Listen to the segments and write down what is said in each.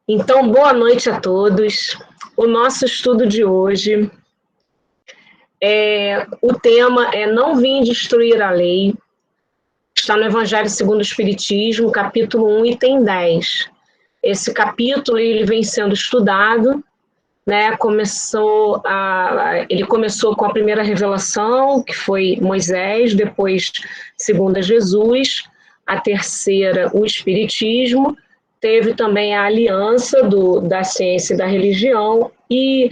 Então, boa noite a todos. O nosso estudo de hoje, o tema é Não Vim Destruir a Lei. Está no Evangelho segundo o Espiritismo, capítulo 1, item 10. Esse capítulo ele vem sendo estudado, né? Ele começou com a primeira revelação, que foi Moisés, depois segunda Jesus, a terceira o Espiritismo, teve também a aliança da ciência e da religião e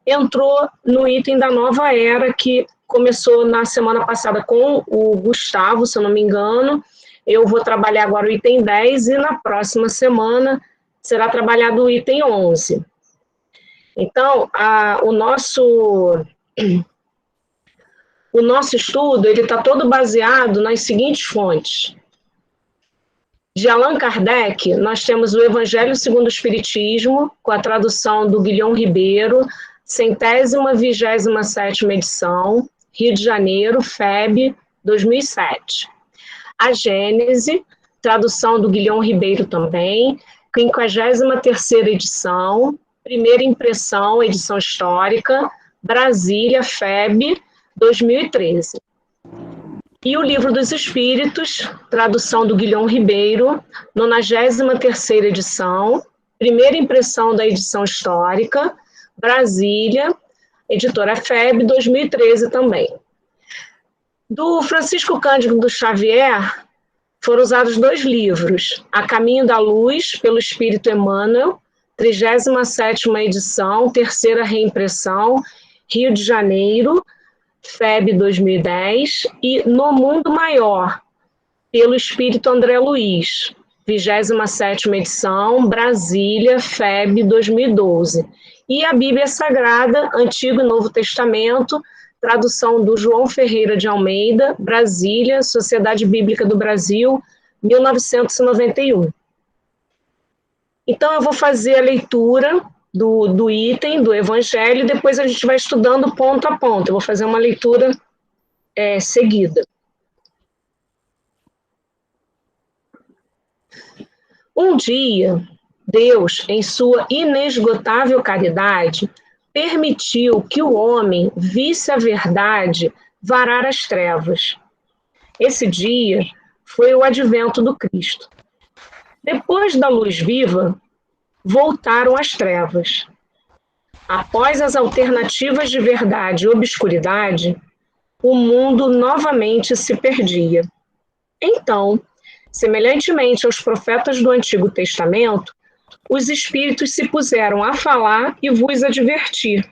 entrou no item da nova era, que começou na semana passada com o Gustavo, se eu não me engano. Eu vou trabalhar agora o item 10 e na próxima semana será trabalhado o item 11. Então, o nosso estudo está todo baseado nas seguintes fontes. De Allan Kardec, nós temos o Evangelho segundo o Espiritismo, com a tradução do Guilhom Ribeiro, 127ª edição, Rio de Janeiro, FEB, 2007. A Gênese, tradução do Guilhom Ribeiro também, 53ª edição, primeira impressão, edição histórica, Brasília, FEB, 2013. E o Livro dos Espíritos, tradução do Guilhom Ribeiro, 93ª edição, primeira impressão da edição histórica, Brasília, editora FEB, 2013 também. Do Francisco Cândido do Xavier, foram usados 2 livros, A Caminho da Luz, pelo Espírito Emmanuel, 37ª edição, terceira reimpressão, Rio de Janeiro, FEB 2010, e No Mundo Maior, pelo Espírito André Luiz, 27ª edição, Brasília, FEB 2012. E a Bíblia Sagrada, Antigo e Novo Testamento, tradução do João Ferreira de Almeida, Brasília, Sociedade Bíblica do Brasil, 1991. Então, eu vou fazer a leitura do item, do Evangelho, e depois a gente vai estudando ponto a ponto. Eu vou fazer uma leitura seguida. Um dia, Deus, em sua inesgotável caridade, permitiu que o homem visse a verdade varar as trevas. Esse dia foi o advento do Cristo. Depois da luz viva, voltaram as trevas. Após as alternativas de verdade e obscuridade, o mundo novamente se perdia. Então, semelhantemente aos profetas do Antigo Testamento, os espíritos se puseram a falar e vos advertir.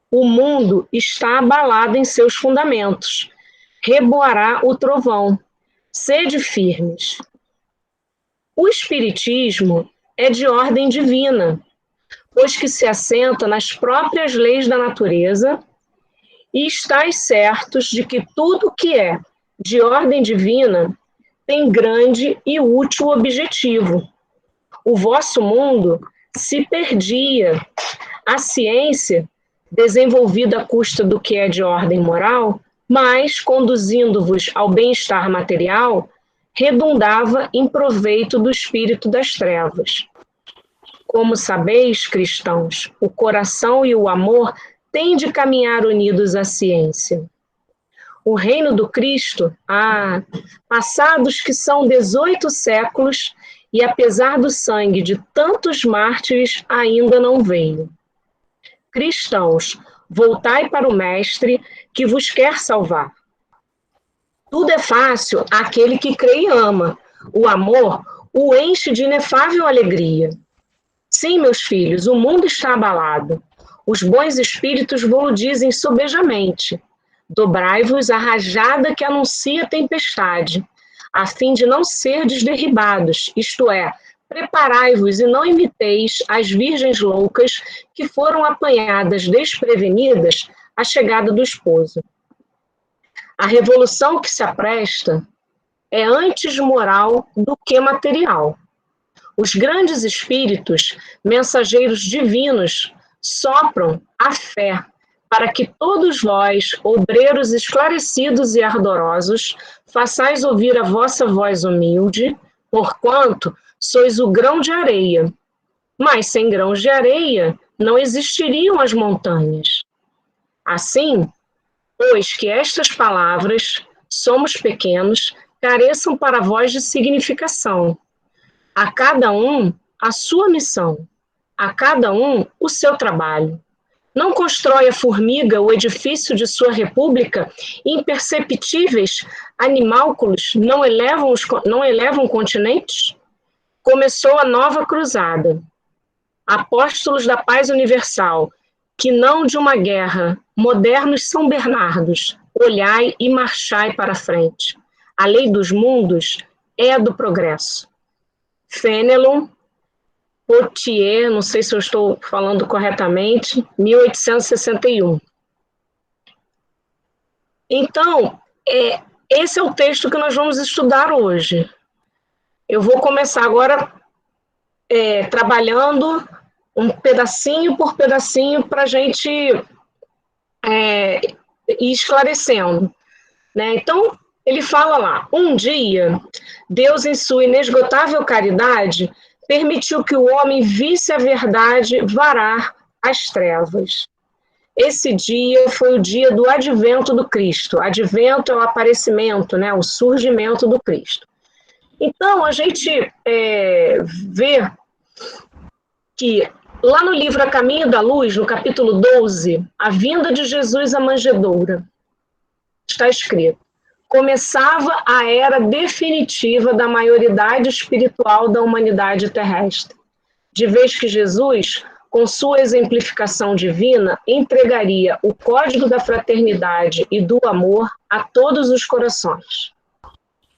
O mundo está abalado em seus fundamentos. Reboará o trovão. Sede firmes. O Espiritismo é de ordem divina, pois que se assenta nas próprias leis da natureza, e estáis certos de que tudo que é de ordem divina tem grande e útil objetivo. O vosso mundo se perdia. A ciência, desenvolvida à custa do que é de ordem moral, mas conduzindo-vos ao bem-estar material, redundava em proveito do espírito das trevas. Como sabeis, cristãos, o coração e o amor têm de caminhar unidos à ciência. O reino do Cristo, passados que são 18 séculos, e apesar do sangue de tantos mártires, ainda não veio. Cristãos, voltai para o Mestre, que vos quer salvar. Tudo é fácil àquele que crê e ama. O amor o enche de inefável alegria. Sim, meus filhos, o mundo está abalado. Os bons espíritos vos dizem sobejamente: dobrai-vos a rajada que anuncia a tempestade, a fim de não serdes derribados, isto é, preparai-vos e não imiteis as virgens loucas que foram apanhadas desprevenidas à chegada do esposo. A revolução que se apresta é antes moral do que material. Os grandes espíritos, mensageiros divinos, sopram a fé para que todos vós, obreiros esclarecidos e ardorosos, façais ouvir a vossa voz humilde, porquanto sois o grão de areia. Mas sem grãos de areia não existiriam as montanhas. Assim, pois que estas palavras, somos pequenos, careçam para vós de significação. A cada um a sua missão, a cada um o seu trabalho. Não constrói a formiga o edifício de sua república, imperceptíveis animálculos não elevam continentes? Começou a nova cruzada. Apóstolos da paz universal, que não de uma guerra, modernos São Bernardos, olhai e marchai para a frente. A lei dos mundos é a do progresso. Fenelon, Potier, não sei se eu estou falando corretamente, 1861. Então, esse é o texto que nós vamos estudar hoje. Eu vou começar agora trabalhando um pedacinho por pedacinho para a gente ir esclarecendo, né? Então, ele fala lá, um dia, Deus em sua inesgotável caridade permitiu que o homem visse a verdade varar as trevas. Esse dia foi o dia do advento do Cristo. Advento é o aparecimento, né? O surgimento do Cristo. Então, a gente vê que lá no livro A Caminho da Luz, no capítulo 12, a vinda de Jesus à manjedoura, está escrito: começava a era definitiva da maioridade espiritual da humanidade terrestre, de vez que Jesus, com sua exemplificação divina, entregaria o código da fraternidade e do amor a todos os corações.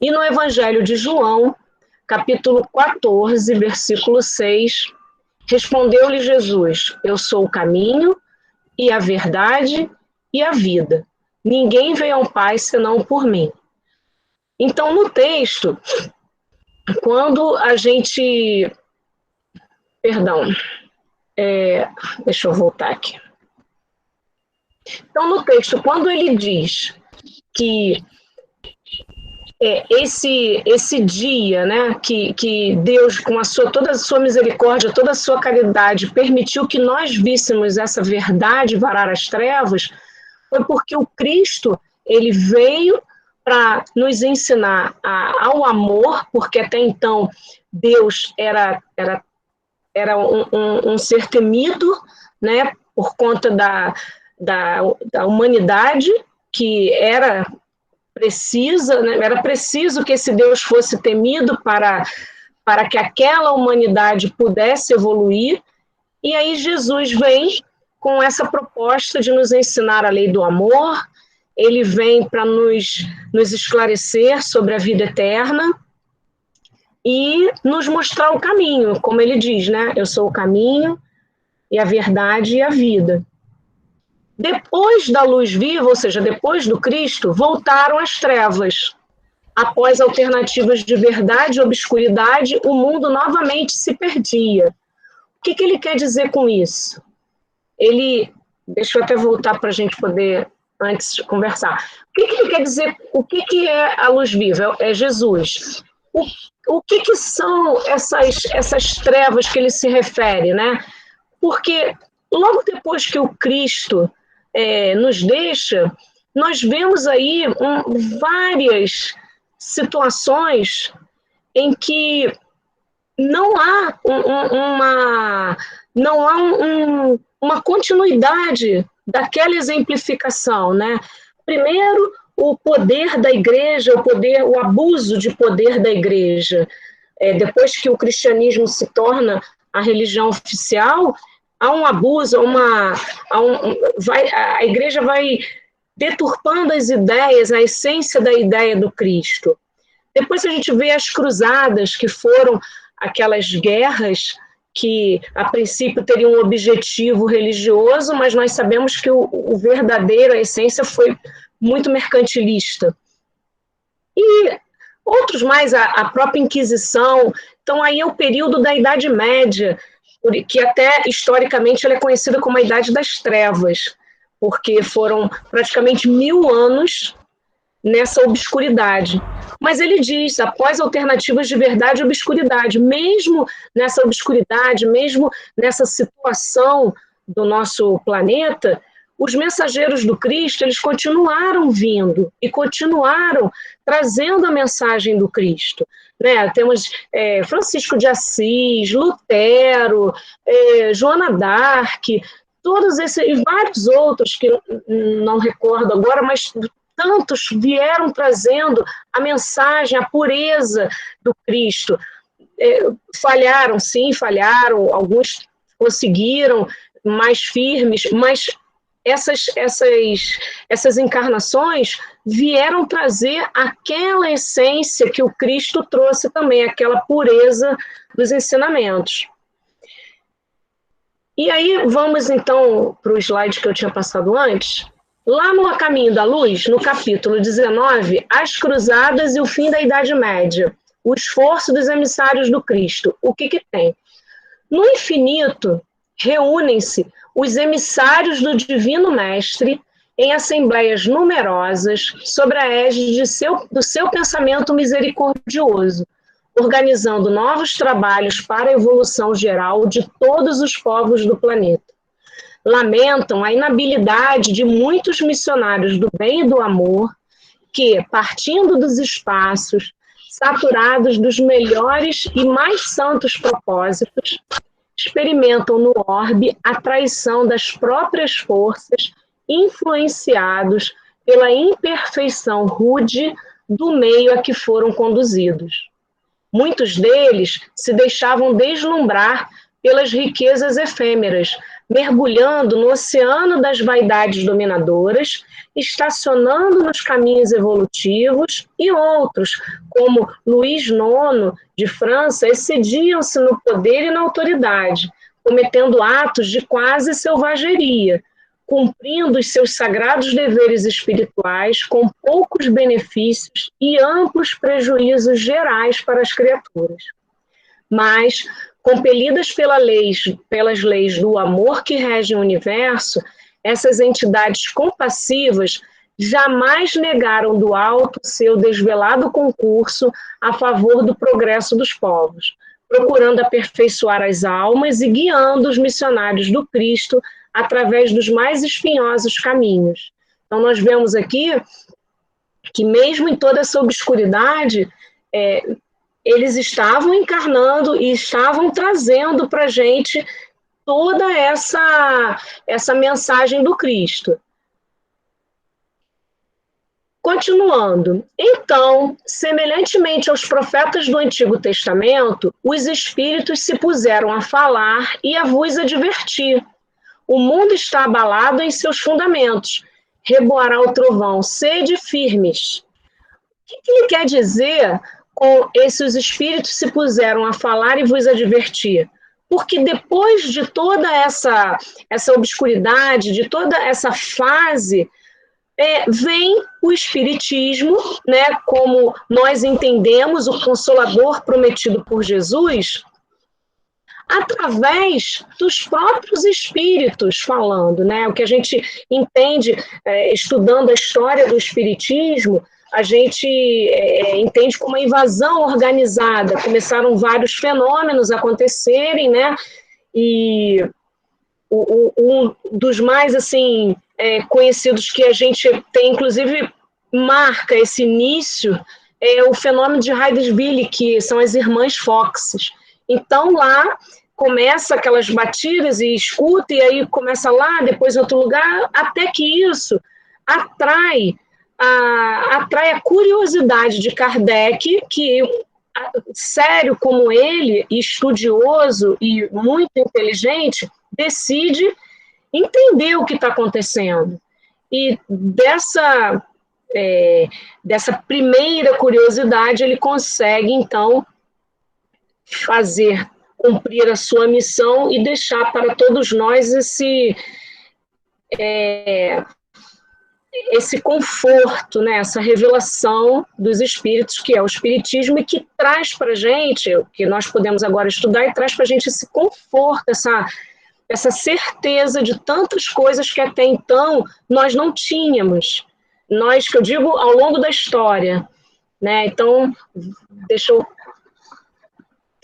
E no Evangelho de João, capítulo 14, versículo 6, respondeu-lhe Jesus: eu sou o caminho e a verdade e a vida. Ninguém veio ao Pai senão por mim. Então, no texto, quando a gente... Perdão. Deixa eu voltar aqui. Então, no texto, quando ele diz que esse dia, né, que Deus, com toda a sua misericórdia, toda a sua caridade, permitiu que nós víssemos essa verdade varar as trevas, foi porque o Cristo, ele veio para nos ensinar ao amor, porque até então Deus era um ser temido, né, por conta da humanidade, que era precisa, né, era preciso que esse Deus fosse temido para que aquela humanidade pudesse evoluir. E aí Jesus vem com essa proposta de nos ensinar a lei do amor, ele vem para nos esclarecer sobre a vida eterna e nos mostrar o caminho, como ele diz, né? Eu sou o caminho e a verdade e a vida. Depois da luz viva, ou seja, depois do Cristo, voltaram as trevas. Após alternativas de verdade e obscuridade, o mundo novamente se perdia. O que ele quer dizer com isso? Deixa eu até voltar para a gente poder, antes de conversar. O que ele quer dizer? O que é a luz viva? É Jesus. O que são essas trevas que ele se refere, né? Porque logo depois que o Cristo nos deixa, nós vemos aí várias situações em que não há uma continuidade daquela exemplificação, né? Primeiro, o poder da igreja, o abuso de poder da igreja. Depois que o cristianismo se torna a religião oficial, há um abuso, a igreja vai deturpando as ideias, a essência da ideia do Cristo. Depois a gente vê as cruzadas, que foram aquelas guerras que, a princípio, teriam um objetivo religioso, mas nós sabemos que o verdadeiro, a essência, foi muito mercantilista. E outros mais, a própria Inquisição. Então, aí é o período da Idade Média, que até, historicamente, ela é conhecida como a Idade das Trevas, porque foram praticamente 1000 anos nessa obscuridade. Mas ele diz, após alternativas de verdade e obscuridade, mesmo nessa obscuridade, mesmo nessa situação do nosso planeta, os mensageiros do Cristo, eles continuaram vindo e continuaram trazendo a mensagem do Cristo. Né? Temos Francisco de Assis, Lutero, Joana d'Arc, todos esses e vários outros que não recordo agora, mas tantos vieram trazendo a mensagem, a pureza do Cristo. Falharam, sim, falharam, alguns conseguiram mais firmes, mas essas encarnações vieram trazer aquela essência que o Cristo trouxe também, aquela pureza dos ensinamentos. E aí, vamos então para o slide que eu tinha passado antes. Lá no A Caminho da Luz, no capítulo 19, As Cruzadas e o Fim da Idade Média, o esforço dos emissários do Cristo. O que tem? No infinito, reúnem-se os emissários do Divino Mestre em assembleias numerosas sob a égide do seu pensamento misericordioso, organizando novos trabalhos para a evolução geral de todos os povos do planeta. Lamentam a inabilidade de muitos missionários do bem e do amor que, partindo dos espaços, saturados dos melhores e mais santos propósitos, experimentam no orbe a traição das próprias forças, influenciados pela imperfeição rude do meio a que foram conduzidos. Muitos deles se deixavam deslumbrar pelas riquezas efêmeras, mergulhando no oceano das vaidades dominadoras, estacionando nos caminhos evolutivos, e outros, como Luís IX de França, excediam-se no poder e na autoridade, cometendo atos de quase selvageria, cumprindo os seus sagrados deveres espirituais com poucos benefícios e amplos prejuízos gerais para as criaturas. Mas, compelidas pelas leis do amor que regem o universo, essas entidades compassivas jamais negaram do alto seu desvelado concurso a favor do progresso dos povos, procurando aperfeiçoar as almas e guiando os missionários do Cristo através dos mais espinhosos caminhos. Então, nós vemos aqui que, mesmo em toda essa obscuridade, eles estavam encarnando e estavam trazendo para a gente toda essa mensagem do Cristo. Continuando, então, semelhantemente aos profetas do Antigo Testamento, os espíritos se puseram a falar e a vos advertir. O mundo está abalado em seus fundamentos. Reboará o trovão, sede firmes. O que ele quer dizer com esses espíritos se puseram a falar e vos advertir? Porque depois de toda essa obscuridade, de toda essa fase, vem o Espiritismo, né, como nós entendemos, o Consolador prometido por Jesus, através dos próprios espíritos falando, né? O que a gente entende, estudando a história do Espiritismo, a gente entende como uma invasão organizada. Começaram vários fenômenos a acontecerem, né? E um dos mais assim conhecidos que a gente tem, inclusive, marca esse início, é o fenômeno de Hydesville, que são as irmãs Foxes. Então, lá começa aquelas batidas e escuta, e aí começa lá, depois em outro lugar, até que isso atrai a curiosidade de Kardec, que, sério como ele, estudioso e muito inteligente, decide entender o que está acontecendo. E dessa primeira curiosidade, ele consegue, então, cumprir a sua missão e deixar para todos nós esse conforto, né, essa revelação dos espíritos, que é o Espiritismo, e que traz para a gente, o que nós podemos agora estudar, e traz para a gente esse conforto, essa certeza de tantas coisas que até então nós não tínhamos. Nós, que eu digo, ao longo da história, né? Então, deixa eu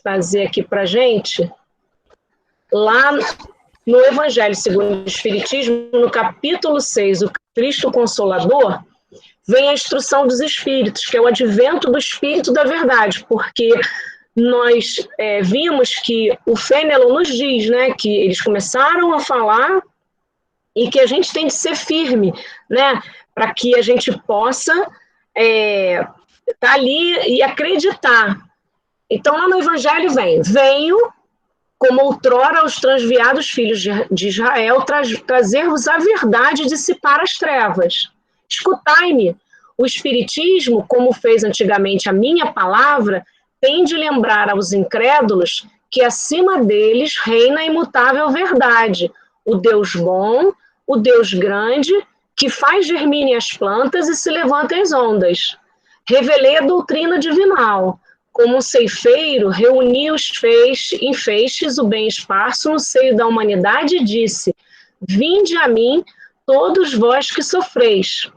trazer aqui para a gente, lá no Evangelho segundo o Espiritismo, no capítulo 6, o Cristo Consolador, vem a instrução dos Espíritos, que é o advento do Espírito da Verdade, porque nós vimos que o Fenelon nos diz, né, que eles começaram a falar e que a gente tem de ser firme, né, para que a gente possa estar ali e acreditar. Então, lá no Evangelho venho, como outrora aos transviados filhos de Israel, trazer-vos a verdade e dissipar as trevas. Escutai-me. O Espiritismo, como fez antigamente a minha palavra, tem de lembrar aos incrédulos que acima deles reina a imutável verdade, o Deus bom, o Deus grande, que faz germine as plantas e se levanta as ondas. Revelei a doutrina divinal. Como um ceifeiro, reuni em feixes o bem esparso no seio da humanidade e disse: vinde a mim, todos vós que sofreis.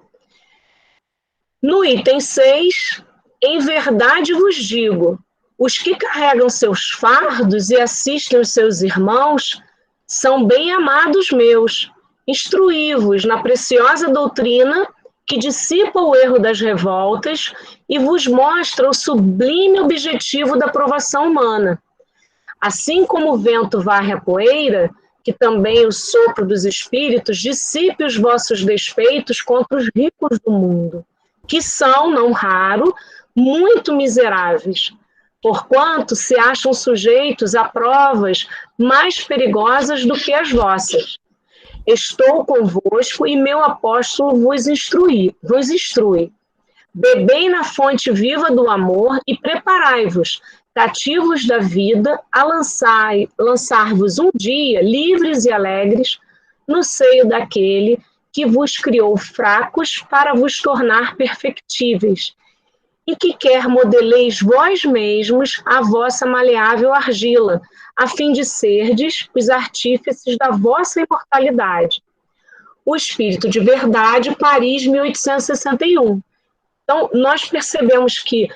No item 6, em verdade vos digo, os que carregam seus fardos e assistem os seus irmãos são bem amados meus. Instruí-vos na preciosa doutrina que dissipa o erro das revoltas e vos mostra o sublime objetivo da provação humana. Assim como o vento varre a poeira, que também o sopro dos espíritos dissipe os vossos despeitos contra os ricos do mundo, que são, não raro, muito miseráveis, porquanto se acham sujeitos a provas mais perigosas do que as vossas. Estou convosco e meu apóstolo vos instrui. Bebei na fonte viva do amor e preparai-vos, cativos da vida, a lançar-vos um dia, livres e alegres, no seio daquele que vos criou fracos para vos tornar perfectíveis, e que quer modeleis vós mesmos a vossa maleável argila, a fim de serdes os artífices da vossa imortalidade. O Espírito de Verdade, Paris, 1861. Então, nós percebemos que,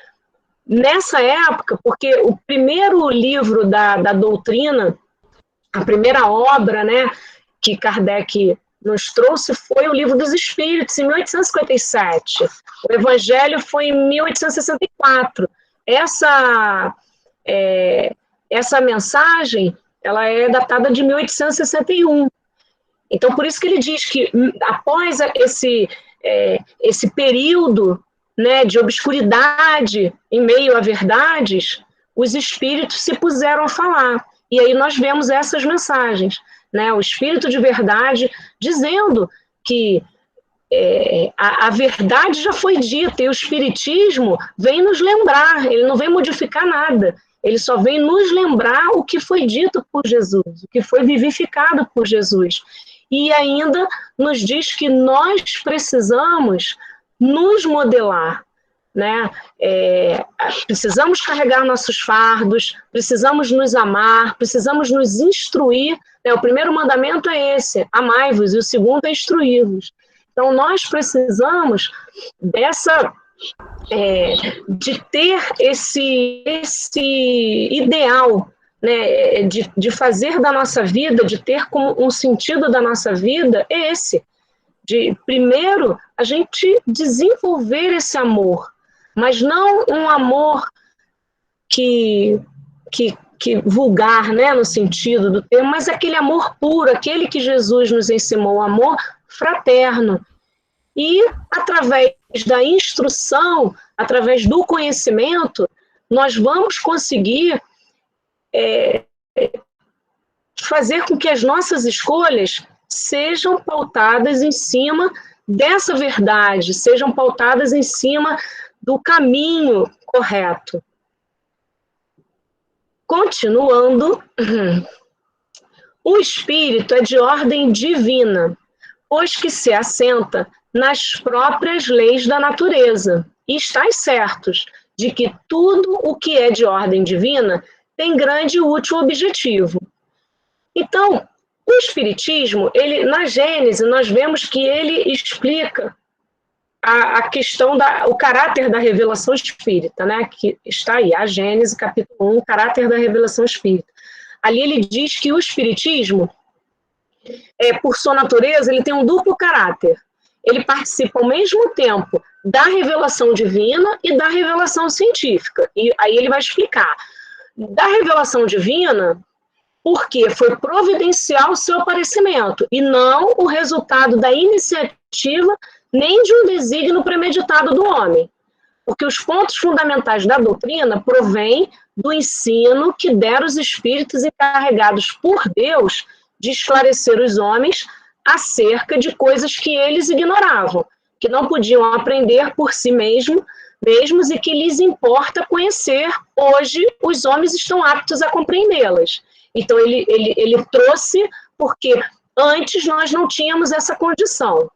nessa época, porque o primeiro livro da doutrina, a primeira obra, né, que Kardec nos trouxe foi o Livro dos Espíritos, em 1857. O Evangelho foi em 1864. Essa mensagem, ela é datada de 1861. Então, por isso que ele diz que, após esse período, né, de obscuridade em meio a verdades, os espíritos se puseram a falar. E aí nós vemos essas mensagens, né, o Espírito de Verdade dizendo que a verdade já foi dita, e o Espiritismo vem nos lembrar, ele não vem modificar nada, ele só vem nos lembrar o que foi dito por Jesus, o que foi vivificado por Jesus. E ainda nos diz que nós precisamos nos modelar, né? Precisamos carregar nossos fardos, precisamos nos amar, precisamos nos instruir, né? O primeiro mandamento é esse, amai-vos, e o segundo é instruí-vos. Então, nós precisamos de ter esse ideal, né, de fazer da nossa vida, de ter como um sentido da nossa vida, é esse, de primeiro a gente desenvolver esse amor, mas não um amor que vulgar, né, no sentido do termo, mas aquele amor puro, aquele que Jesus nos ensinou, o amor fraterno. E através da instrução, através do conhecimento, nós vamos conseguir fazer com que as nossas escolhas sejam pautadas em cima dessa verdade, sejam pautadas em cima do caminho correto. Continuando, o espírito é de ordem divina, pois que se assenta nas próprias leis da natureza. E estáis certos de que tudo o que é de ordem divina tem grande e útil objetivo. Então, o Espiritismo, na Gênese, nós vemos que ele explica a questão o caráter da revelação espírita, né, que está aí, a Gênesis, capítulo 1, o caráter da revelação espírita. Ali ele diz que o espiritismo, por sua natureza, ele tem um duplo caráter. Ele participa ao mesmo tempo da revelação divina e da revelação científica. E aí ele vai explicar. Da revelação divina, porque foi providencial o seu aparecimento, e não o resultado da iniciativa nem de um desígnio premeditado do homem. Porque os pontos fundamentais da doutrina provêm do ensino que deram os espíritos encarregados por Deus de esclarecer os homens acerca de coisas que eles ignoravam, que não podiam aprender por si mesmos e que lhes importa conhecer. Hoje, os homens estão aptos a compreendê-las. Então, ele trouxe porque antes nós não tínhamos essa condição.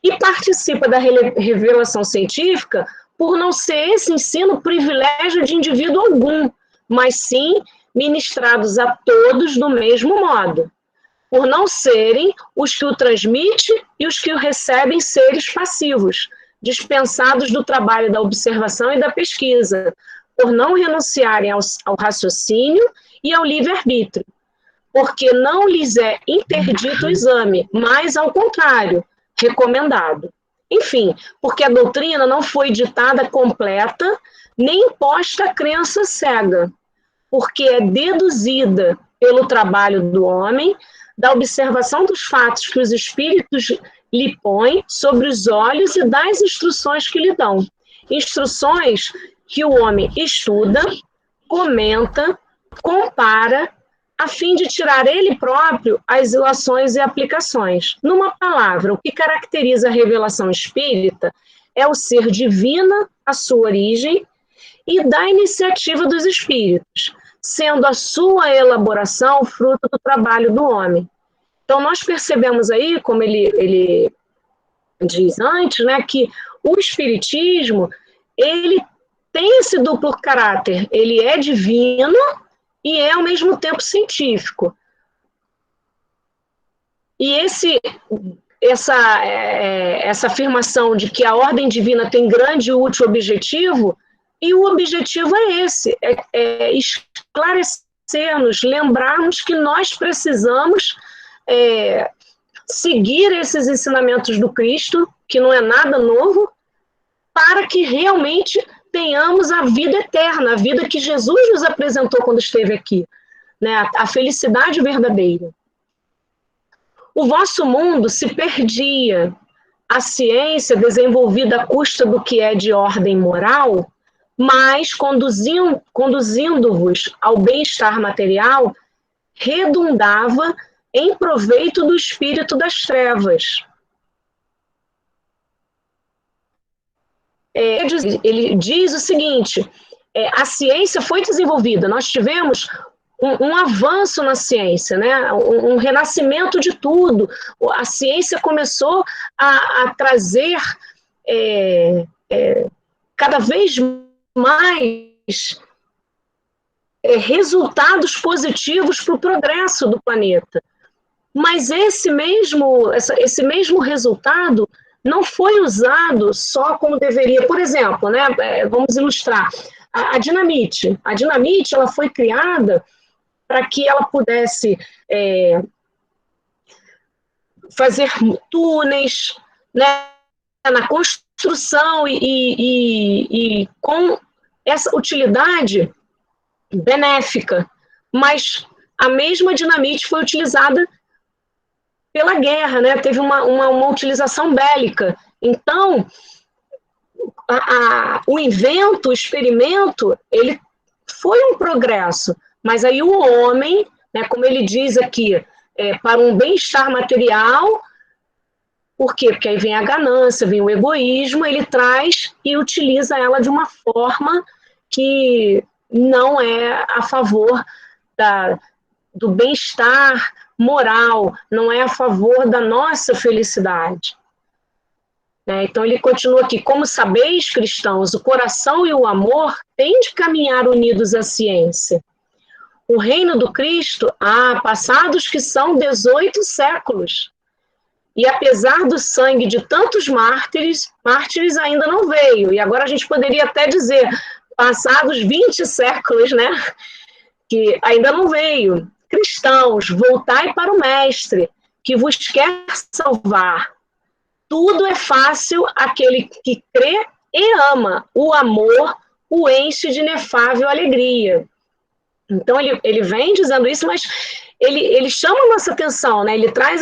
E participa da revelação científica por não ser esse ensino privilégio de indivíduo algum, mas sim ministrados a todos do mesmo modo, por não serem os que o transmitem e os que o recebem seres passivos, dispensados do trabalho da observação e da pesquisa, por não renunciarem ao raciocínio e ao livre-arbítrio, porque não lhes é interdito o exame, mas, ao contrário, recomendado. Enfim, porque a doutrina não foi ditada completa, nem imposta a crença cega, porque é deduzida pelo trabalho do homem, da observação dos fatos que os espíritos lhe põem sobre os olhos e das instruções que lhe dão. Instruções que o homem estuda, comenta, compara, a fim de tirar ele próprio as ilações e aplicações. Numa palavra, o que caracteriza a revelação espírita é o ser divina, a sua origem, e da iniciativa dos espíritos, sendo a sua elaboração fruto do trabalho do homem. Então, nós percebemos aí, como ele diz antes, né, que o espiritismo, ele tem esse duplo caráter, ele é divino e é, ao mesmo tempo, científico. E essa afirmação de que a ordem divina tem grande e útil objetivo, e o objetivo é esse, é esclarecer-nos, lembrarmos que nós precisamos seguir esses ensinamentos do Cristo, que não é nada novo, para que realmente tenhamos a vida eterna, a vida que Jesus nos apresentou quando esteve aqui, né? A felicidade verdadeira. O vosso mundo se perdia, a ciência desenvolvida à custa do que é de ordem moral, mas conduzindo-vos ao bem-estar material, redundava em proveito do espírito das trevas. Ele diz o seguinte, a ciência foi desenvolvida, nós tivemos um avanço na ciência, né? Um renascimento de tudo. A ciência começou a trazer cada vez mais resultados positivos para o progresso do planeta. Mas esse mesmo resultado não foi usado só como deveria. Por exemplo, né, vamos ilustrar, a dinamite. A dinamite ela foi criada para que ela pudesse fazer túneis, né, na construção e com essa utilidade benéfica. Mas a mesma dinamite foi utilizada pela guerra, né? Teve uma utilização bélica. Então, o invento, o experimento, ele foi um progresso, mas aí o homem, né, como ele diz aqui, para um bem-estar material, por quê? Porque aí vem a ganância, vem o egoísmo, ele traz e utiliza ela de uma forma que não é a favor do bem-estar moral, não é a favor da nossa felicidade. Então ele continua aqui, como sabeis, cristãos, o coração e o amor têm de caminhar unidos à ciência. O reino do Cristo, passados que são 18 séculos. E apesar do sangue de tantos mártires ainda não veio. E agora a gente poderia até dizer, passados 20 séculos, né, que ainda não veio. Cristãos, voltai para o Mestre, que vos quer salvar. Tudo é fácil àquele que crê e ama. O amor o enche de inefável alegria. Então, ele vem dizendo isso, mas ele chama a nossa atenção, né? Ele traz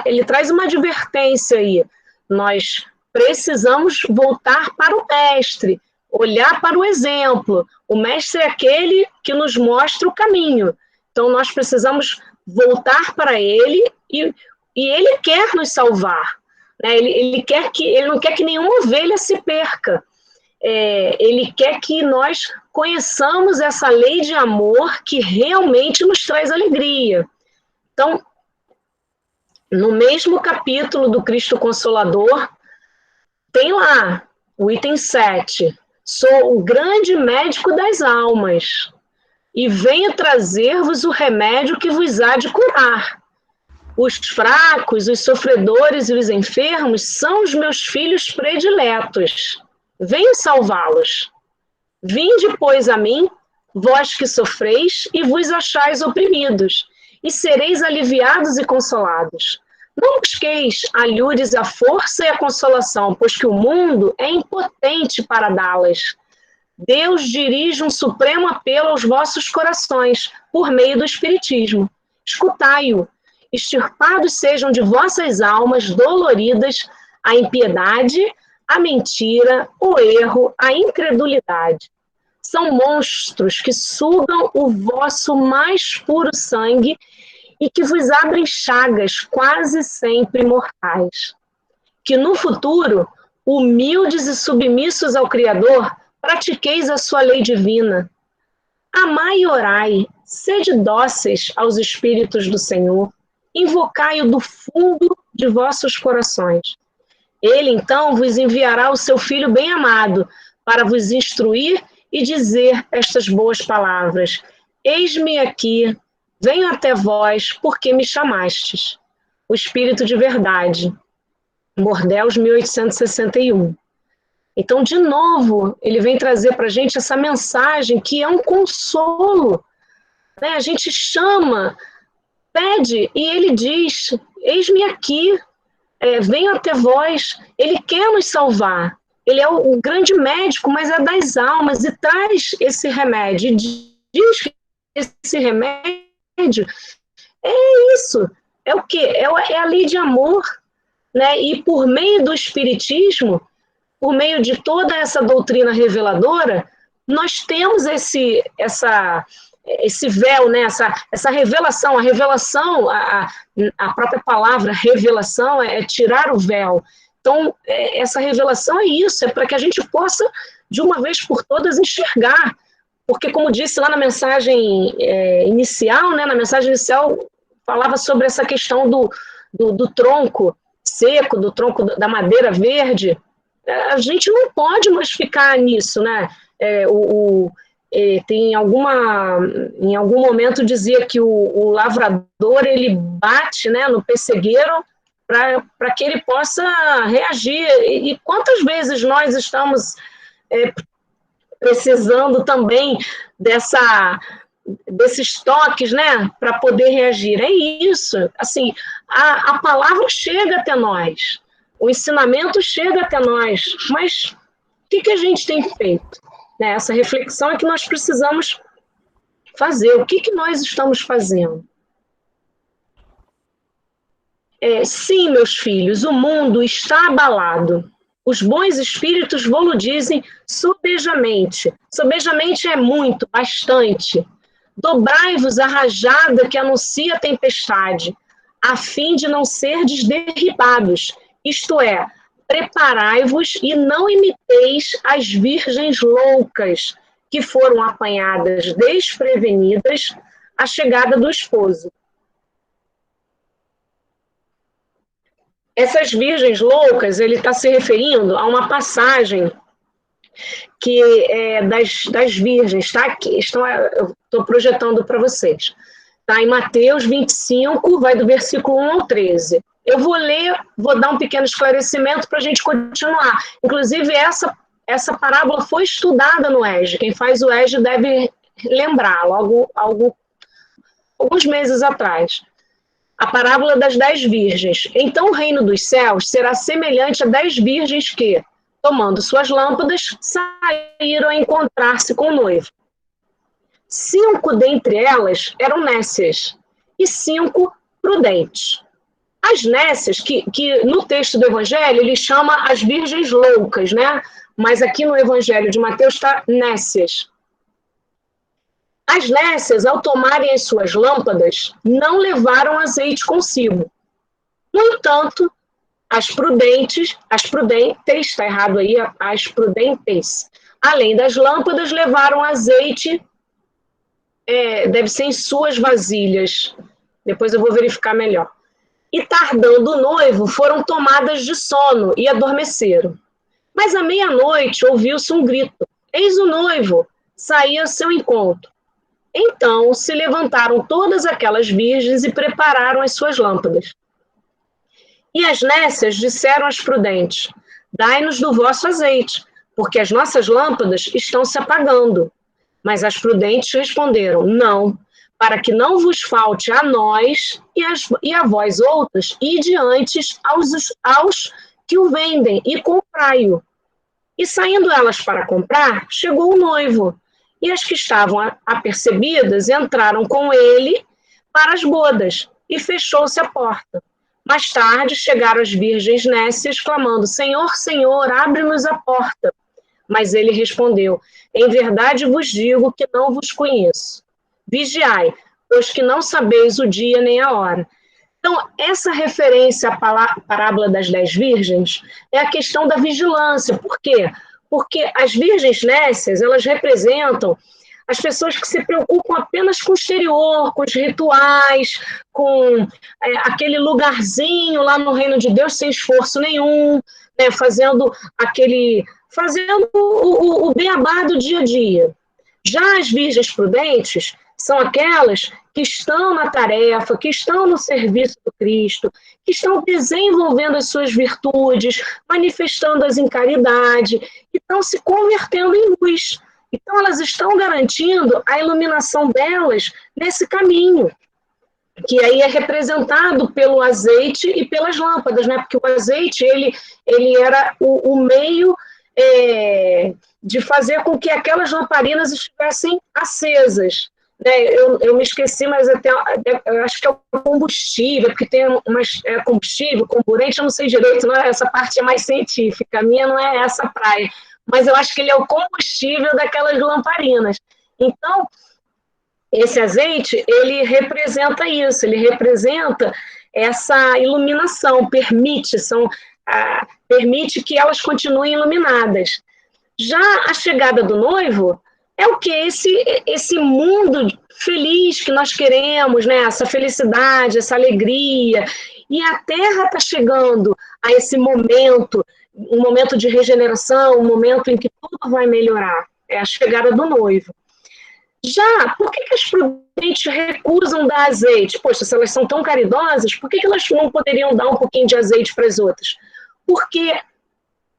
ele traz uma advertência aí. Nós precisamos voltar para o Mestre, olhar para o exemplo. O Mestre é aquele que nos mostra o caminho. Então, nós precisamos voltar para ele e ele quer nos salvar. Né? Ele não quer que nenhuma ovelha se perca. Ele quer que nós conheçamos essa lei de amor que realmente nos traz alegria. Então, no mesmo capítulo do Cristo Consolador, tem lá o item 7. Sou o grande médico das almas e venho trazer-vos o remédio que vos há de curar. Os fracos, os sofredores e os enfermos são os meus filhos prediletos. Venho salvá-los. Vinde, pois, a mim, vós que sofreis e vos achais oprimidos, e sereis aliviados e consolados. Não busqueis alhures a força e a consolação, pois que o mundo é impotente para dá-las. Deus dirige um supremo apelo aos vossos corações, por meio do Espiritismo. Escutai-o. Extirpados sejam de vossas almas doloridas a impiedade, a mentira, o erro, a incredulidade. São monstros que sugam o vosso mais puro sangue e que vos abrem chagas quase sempre mortais. Que no futuro, humildes e submissos ao Criador, pratiqueis a sua lei divina. Amai e orai, sede dóceis aos Espíritos do Senhor, invocai-o do fundo de vossos corações. Ele, então, vos enviará o seu Filho bem-amado para vos instruir e dizer estas boas palavras. Eis-me aqui, venho até vós, porque me chamastes. O Espírito de Verdade, Bordeaux, 1861. Então, de novo, ele vem trazer para a gente essa mensagem que é um consolo. Né? A gente chama, pede, e ele diz, eis-me aqui, venho até vós. Ele quer nos salvar. Ele é o grande médico, mas é das almas, e traz esse remédio. E diz que esse remédio é isso. É o quê? É a lei de amor. Né? E por meio do Espiritismo, por meio de toda essa doutrina reveladora, nós temos esse véu, né? essa revelação. A revelação, a própria palavra revelação é tirar o véu. Então, essa revelação é isso, é para que a gente possa, de uma vez por todas, enxergar. Porque, como disse lá na mensagem inicial, né? Na mensagem inicial falava sobre essa questão do tronco seco, do tronco da madeira verde. A gente não pode mais ficar nisso, né? Tem em algum momento dizia que o lavrador ele bate, né, no pessegueiro para que ele possa reagir. E quantas vezes nós estamos precisando também desses toques, né, para poder reagir? É isso. Assim, a palavra chega até nós, o ensinamento chega até nós, mas o que a gente tem feito? Né, essa reflexão é que nós precisamos fazer. O que nós estamos fazendo? Sim, meus filhos, o mundo está abalado. Os bons espíritos vos dizem sobejamente. Sobejamente é muito, bastante. Dobrai-vos a rajada que anuncia a tempestade, a fim de não serdes derribados. Isto é, preparai-vos e não imiteis as virgens loucas que foram apanhadas desprevenidas à chegada do esposo. Essas virgens loucas, ele está se referindo a uma passagem que é das virgens, tá? Aqui, eu estou projetando para vocês. Está em Mateus 25, vai do versículo 1 ao 13. Eu vou ler, vou dar um pequeno esclarecimento para a gente continuar. Inclusive, essa parábola foi estudada no EJA. Quem faz o EJA deve lembrar, alguns meses atrás. A parábola das 10 virgens. Então o reino dos céus será semelhante a 10 virgens que, tomando suas lâmpadas, saíram a encontrar-se com o noivo. 5 dentre elas eram nécias e 5 prudentes. As nécias, que no texto do Evangelho ele chama as virgens loucas, né? Mas aqui no Evangelho de Mateus está nécias. As nécias, ao tomarem as suas lâmpadas, não levaram azeite consigo. No entanto, as prudentes, está errado aí, as prudentes, além das lâmpadas, levaram azeite, deve ser em suas vasilhas. Depois eu vou verificar melhor. E tardando o noivo, foram tomadas de sono e adormeceram. Mas à meia-noite ouviu-se um grito: eis o noivo, saía ao seu encontro. Então se levantaram todas aquelas virgens e prepararam as suas lâmpadas. E as nécias disseram às prudentes: dai-nos do vosso azeite, porque as nossas lâmpadas estão se apagando. Mas as prudentes responderam: não, para que não vos falte a nós e a vós outras, ide antes aos que o vendem e comprai-o. E saindo elas para comprar, chegou o noivo. E as que estavam apercebidas entraram com ele para as bodas, e fechou-se a porta. Mais tarde chegaram as virgens nécias, clamando: Senhor, Senhor, abre-nos a porta. Mas ele respondeu: em verdade vos digo que não vos conheço. Vigiai, pois que não sabeis o dia nem a hora. Então, essa referência à parábola das 10 virgens é a questão da vigilância. Por quê? Porque as virgens nécias, elas representam as pessoas que se preocupam apenas com o exterior, com os rituais, com aquele lugarzinho lá no reino de Deus sem esforço nenhum, né, fazendo o beabá do dia a dia. Já as virgens prudentes são aquelas que estão na tarefa, que estão no serviço do Cristo, que estão desenvolvendo as suas virtudes, manifestando-as em caridade, e estão se convertendo em luz. Então, elas estão garantindo a iluminação delas nesse caminho, que aí é representado pelo azeite e pelas lâmpadas, né? Porque o azeite ele era o meio de fazer com que aquelas lamparinas estivessem acesas. Eu me esqueci, mas eu acho que é o combustível, porque tem combustível, comburente, eu não sei direito, não é? Essa parte é mais científica, a minha não é essa praia, mas eu acho que ele é o combustível daquelas lamparinas. Então, esse azeite, ele representa isso, ele representa essa iluminação, permite que elas continuem iluminadas. Já a chegada do noivo é o que? Esse mundo feliz que nós queremos, né? Essa felicidade, essa alegria. E a Terra está chegando a esse momento, um momento de regeneração, um momento em que tudo vai melhorar. É a chegada do noivo. Já, por que as prudentes recusam dar azeite? Poxa, se elas são tão caridosas, por que elas não poderiam dar um pouquinho de azeite para as outras? Porque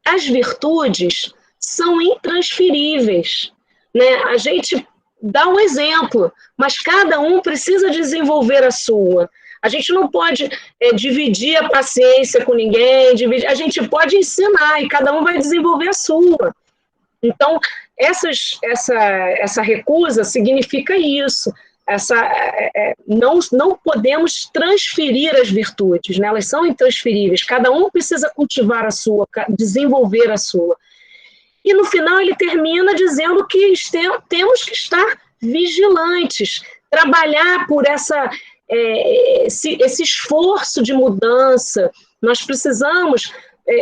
as virtudes são intransferíveis. Né? A gente dá um exemplo, mas cada um precisa desenvolver a sua. A gente não pode dividir a paciência com ninguém, a gente pode ensinar e cada um vai desenvolver a sua. Então, essa recusa significa isso. Não podemos transferir as virtudes, né? Elas são intransferíveis. Cada um precisa cultivar a sua, desenvolver a sua. E no final ele termina dizendo que temos que estar vigilantes, trabalhar por esse esforço de mudança. Nós precisamos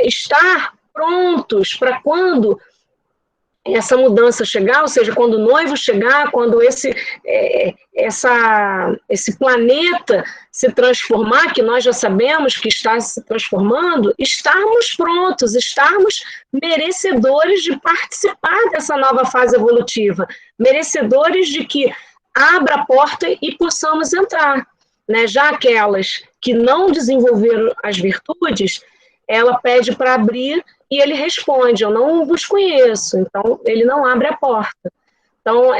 estar prontos para quando essa mudança chegar, ou seja, quando o noivo chegar, quando esse planeta se transformar, que nós já sabemos que está se transformando, estarmos prontos, estarmos merecedores de participar dessa nova fase evolutiva, merecedores de que abra a porta e possamos entrar. Né? Já aquelas que não desenvolveram as virtudes, ela pede para abrir e ele responde: eu não vos conheço. Então, ele não abre a porta. Então,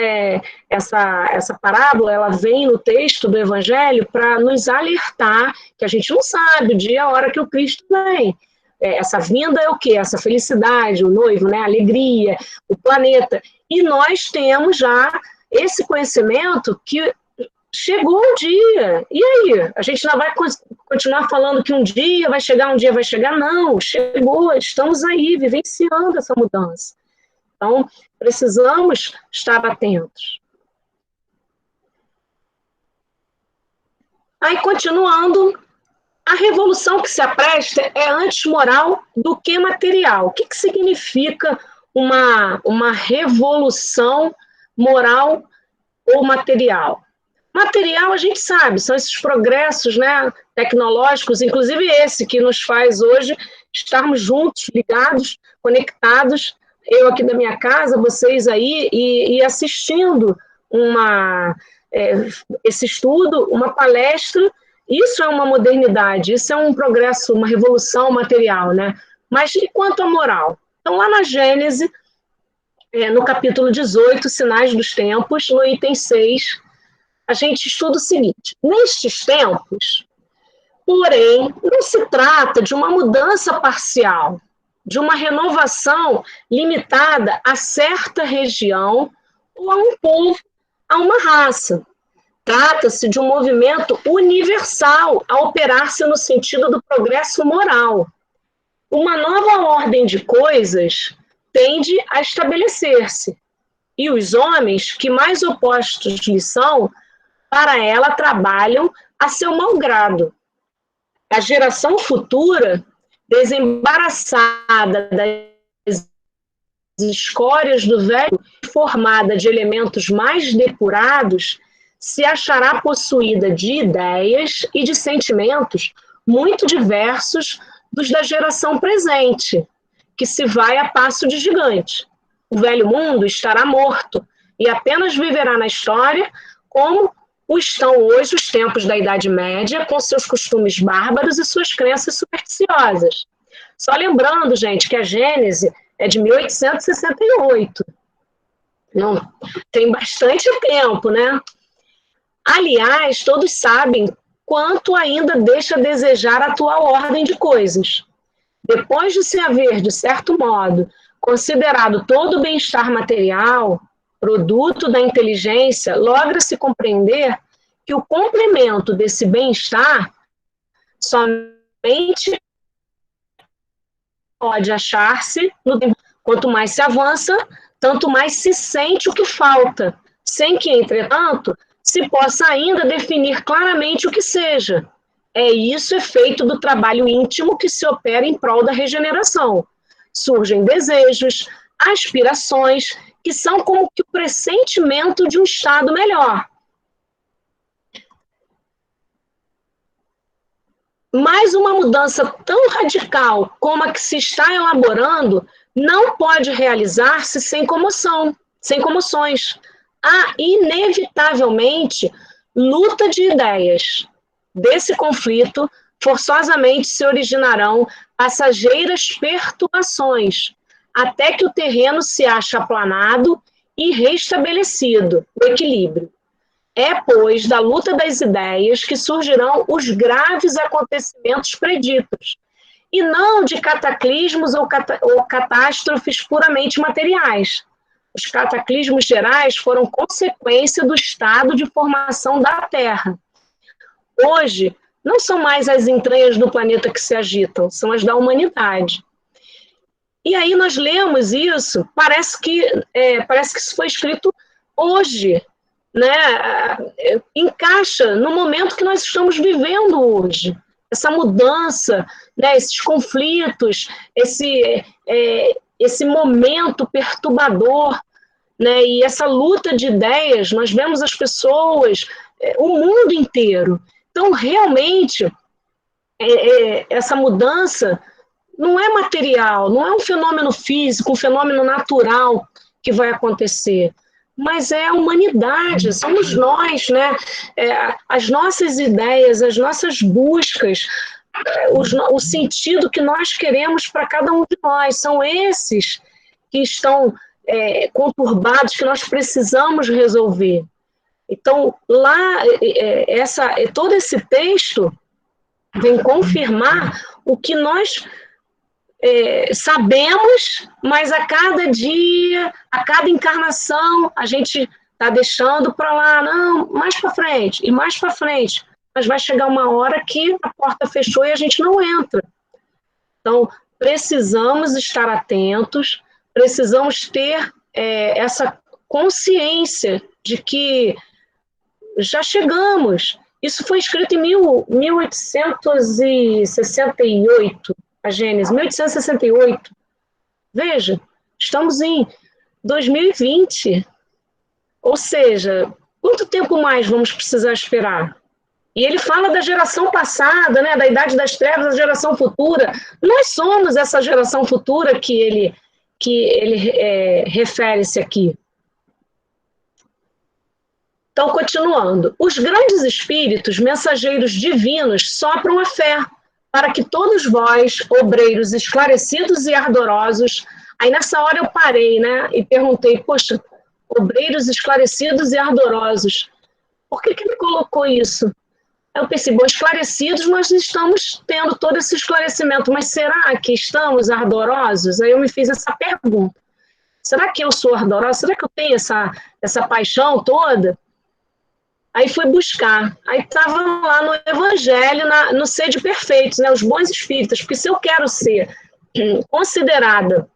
essa parábola, ela vem no texto do Evangelho para nos alertar que a gente não sabe o dia e a hora que o Cristo vem. Essa vinda é o quê? Essa felicidade, o noivo, né? A alegria, o planeta. E nós temos já esse conhecimento que chegou o dia. E aí? A gente não vai continuar falando que um dia vai chegar, um dia vai chegar? Não, chegou, estamos aí, vivenciando essa mudança. Então, precisamos estar atentos. Aí, continuando, a revolução que se apresta é antes moral do que material. O que significa uma revolução moral ou material? Material, a gente sabe, são esses progressos, né, tecnológicos, inclusive esse que nos faz hoje estarmos juntos, ligados, conectados, eu aqui da minha casa, vocês aí, e assistindo esse estudo, uma palestra. Isso é uma modernidade, isso é um progresso, uma revolução material, né? Mas e quanto à moral? Então, lá na Gênesis, no capítulo 18, Sinais dos Tempos, no item 6, a gente estuda o seguinte: nestes tempos, porém, não se trata de uma mudança parcial, de uma renovação limitada a certa região ou a um povo, a uma raça. Trata-se de um movimento universal a operar-se no sentido do progresso moral. Uma nova ordem de coisas tende a estabelecer-se, e os homens, que mais opostos lhe são, para ela trabalham a seu malgrado. A geração futura, desembaraçada das escórias do velho, formada de elementos mais depurados, se achará possuída de ideias e de sentimentos muito diversos dos da geração presente, que se vai a passo de gigante. O velho mundo estará morto e apenas viverá na história como o estão hoje os tempos da Idade Média, com seus costumes bárbaros e suas crenças supersticiosas. Só lembrando, gente, que a Gênese é de 1868. Não, tem bastante tempo, né? Aliás, todos sabem quanto ainda deixa a desejar a atual ordem de coisas. Depois de se haver, de certo modo, considerado todo o bem-estar material, produto da inteligência, logra-se compreender que o complemento desse bem-estar somente pode achar-se no tempo. Quanto mais se avança, tanto mais se sente o que falta, sem que, entretanto, se possa ainda definir claramente o que seja. Isso é feito do trabalho íntimo que se opera em prol da regeneração. Surgem desejos, aspirações, que são como que o pressentimento de um estado melhor. Mas uma mudança tão radical como a que se está elaborando não pode realizar-se sem comoção, sem comoções. Há, inevitavelmente, luta de ideias. Desse conflito, forçosamente se originarão passageiras perturbações, até que o terreno se ache aplanado e restabelecido, o equilíbrio. É, pois, da luta das ideias que surgirão os graves acontecimentos preditos, e não de cataclismos ou catástrofes puramente materiais. Os cataclismos gerais foram consequência do estado de formação da Terra. Hoje, não são mais as entranhas do planeta que se agitam, são as da humanidade. E aí nós lemos isso, parece que isso foi escrito hoje, né? Encaixa no momento que nós estamos vivendo hoje. Essa mudança, né? Esses conflitos, esse momento perturbador, né? E essa luta de ideias, nós vemos as pessoas, o mundo inteiro. Então, realmente, essa mudança não é material, não é um fenômeno físico, um fenômeno natural que vai acontecer. mas é a humanidade, somos nós, né? As nossas ideias, as nossas buscas, o sentido que nós queremos para cada um de nós, são esses que estão conturbados, que nós precisamos resolver. Então, lá, todo esse texto vem confirmar o que nós sabemos, mas a cada dia, a cada encarnação, a gente está deixando para lá, não, mais para frente, e mais para frente. Mas vai chegar uma hora que a porta fechou e a gente não entra. Então, precisamos estar atentos, precisamos ter essa consciência de que já chegamos. Isso foi escrito em 1868, a Gênesis, 1868. Veja, estamos em 2020. Ou seja, quanto tempo mais vamos precisar esperar? E ele fala da geração passada, né, da idade das trevas, da geração futura. Nós somos essa geração futura que ele refere-se aqui. Então, continuando. Os grandes espíritos, mensageiros divinos, sopram a fé, para que todos vós, obreiros esclarecidos e ardorosos... Aí, nessa hora, eu parei, né, e perguntei, poxa, obreiros esclarecidos e ardorosos, por que ele colocou isso? Eu pensei, bom, esclarecidos, nós estamos tendo todo esse esclarecimento, mas será que estamos ardorosos? Aí eu me fiz essa pergunta. Será que eu sou ardorosa? Será que eu tenho essa paixão toda? Aí fui buscar. Aí estava lá no Evangelho, no Ser de Perfeitos, né, os bons espíritas, porque se eu quero ser considerada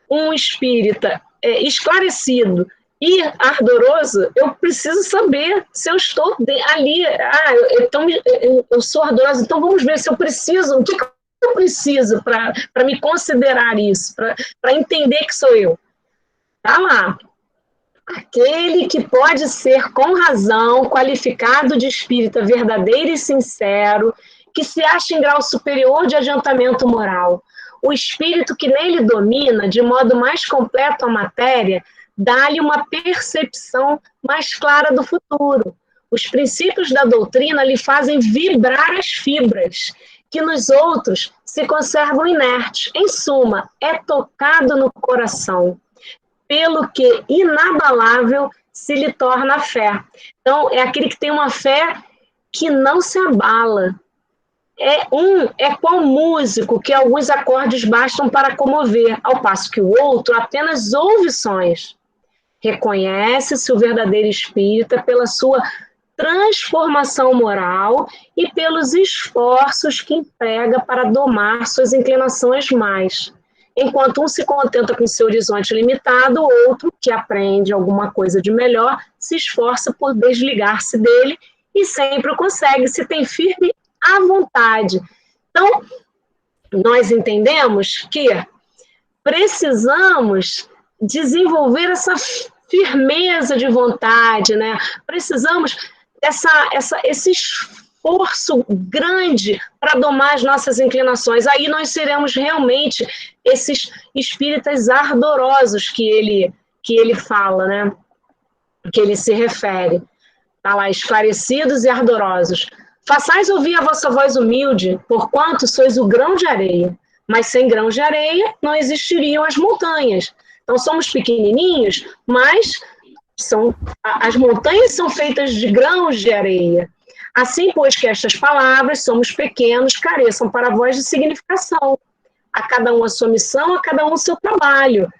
um espírita esclarecido e ardoroso, eu preciso saber se eu estou ali. Então eu sou ardorosa, então vamos ver se eu preciso, o que eu preciso para me considerar isso, para entender que sou eu. Tá lá. Aquele que pode ser com razão qualificado de espírita verdadeiro e sincero, que se acha em grau superior de adiantamento moral. O espírito que nele domina, de modo mais completo a matéria, dá-lhe uma percepção mais clara do futuro. Os princípios da doutrina lhe fazem vibrar as fibras, que nos outros se conservam inertes. Em suma, é tocado no coração, pelo que inabalável se lhe torna a fé. Então, é aquele que tem uma fé que não se abala. É qual músico que alguns acordes bastam para comover, ao passo que o outro apenas ouve sons. Reconhece-se o verdadeiro espírita pela sua transformação moral e pelos esforços que emprega para domar suas inclinações mais. Enquanto um se contenta com seu horizonte limitado, o outro, que aprende alguma coisa de melhor, se esforça por desligar-se dele e sempre o consegue, se tem firme à vontade. Então, nós entendemos que precisamos desenvolver essa firmeza de vontade, né? Precisamos esse esforço grande para domar as nossas inclinações. Aí nós seremos realmente esses espíritas ardorosos que ele fala, né? Que ele se refere. Está lá, esclarecidos e ardorosos. Façais ouvir a vossa voz humilde, porquanto sois o grão de areia. Mas sem grão de areia não existiriam as montanhas. Então somos pequenininhos, mas as montanhas são feitas de grãos de areia. Assim, pois, que estas palavras, somos pequenos, careçam para vós de significação. A cada um a sua missão, a cada um o seu trabalho.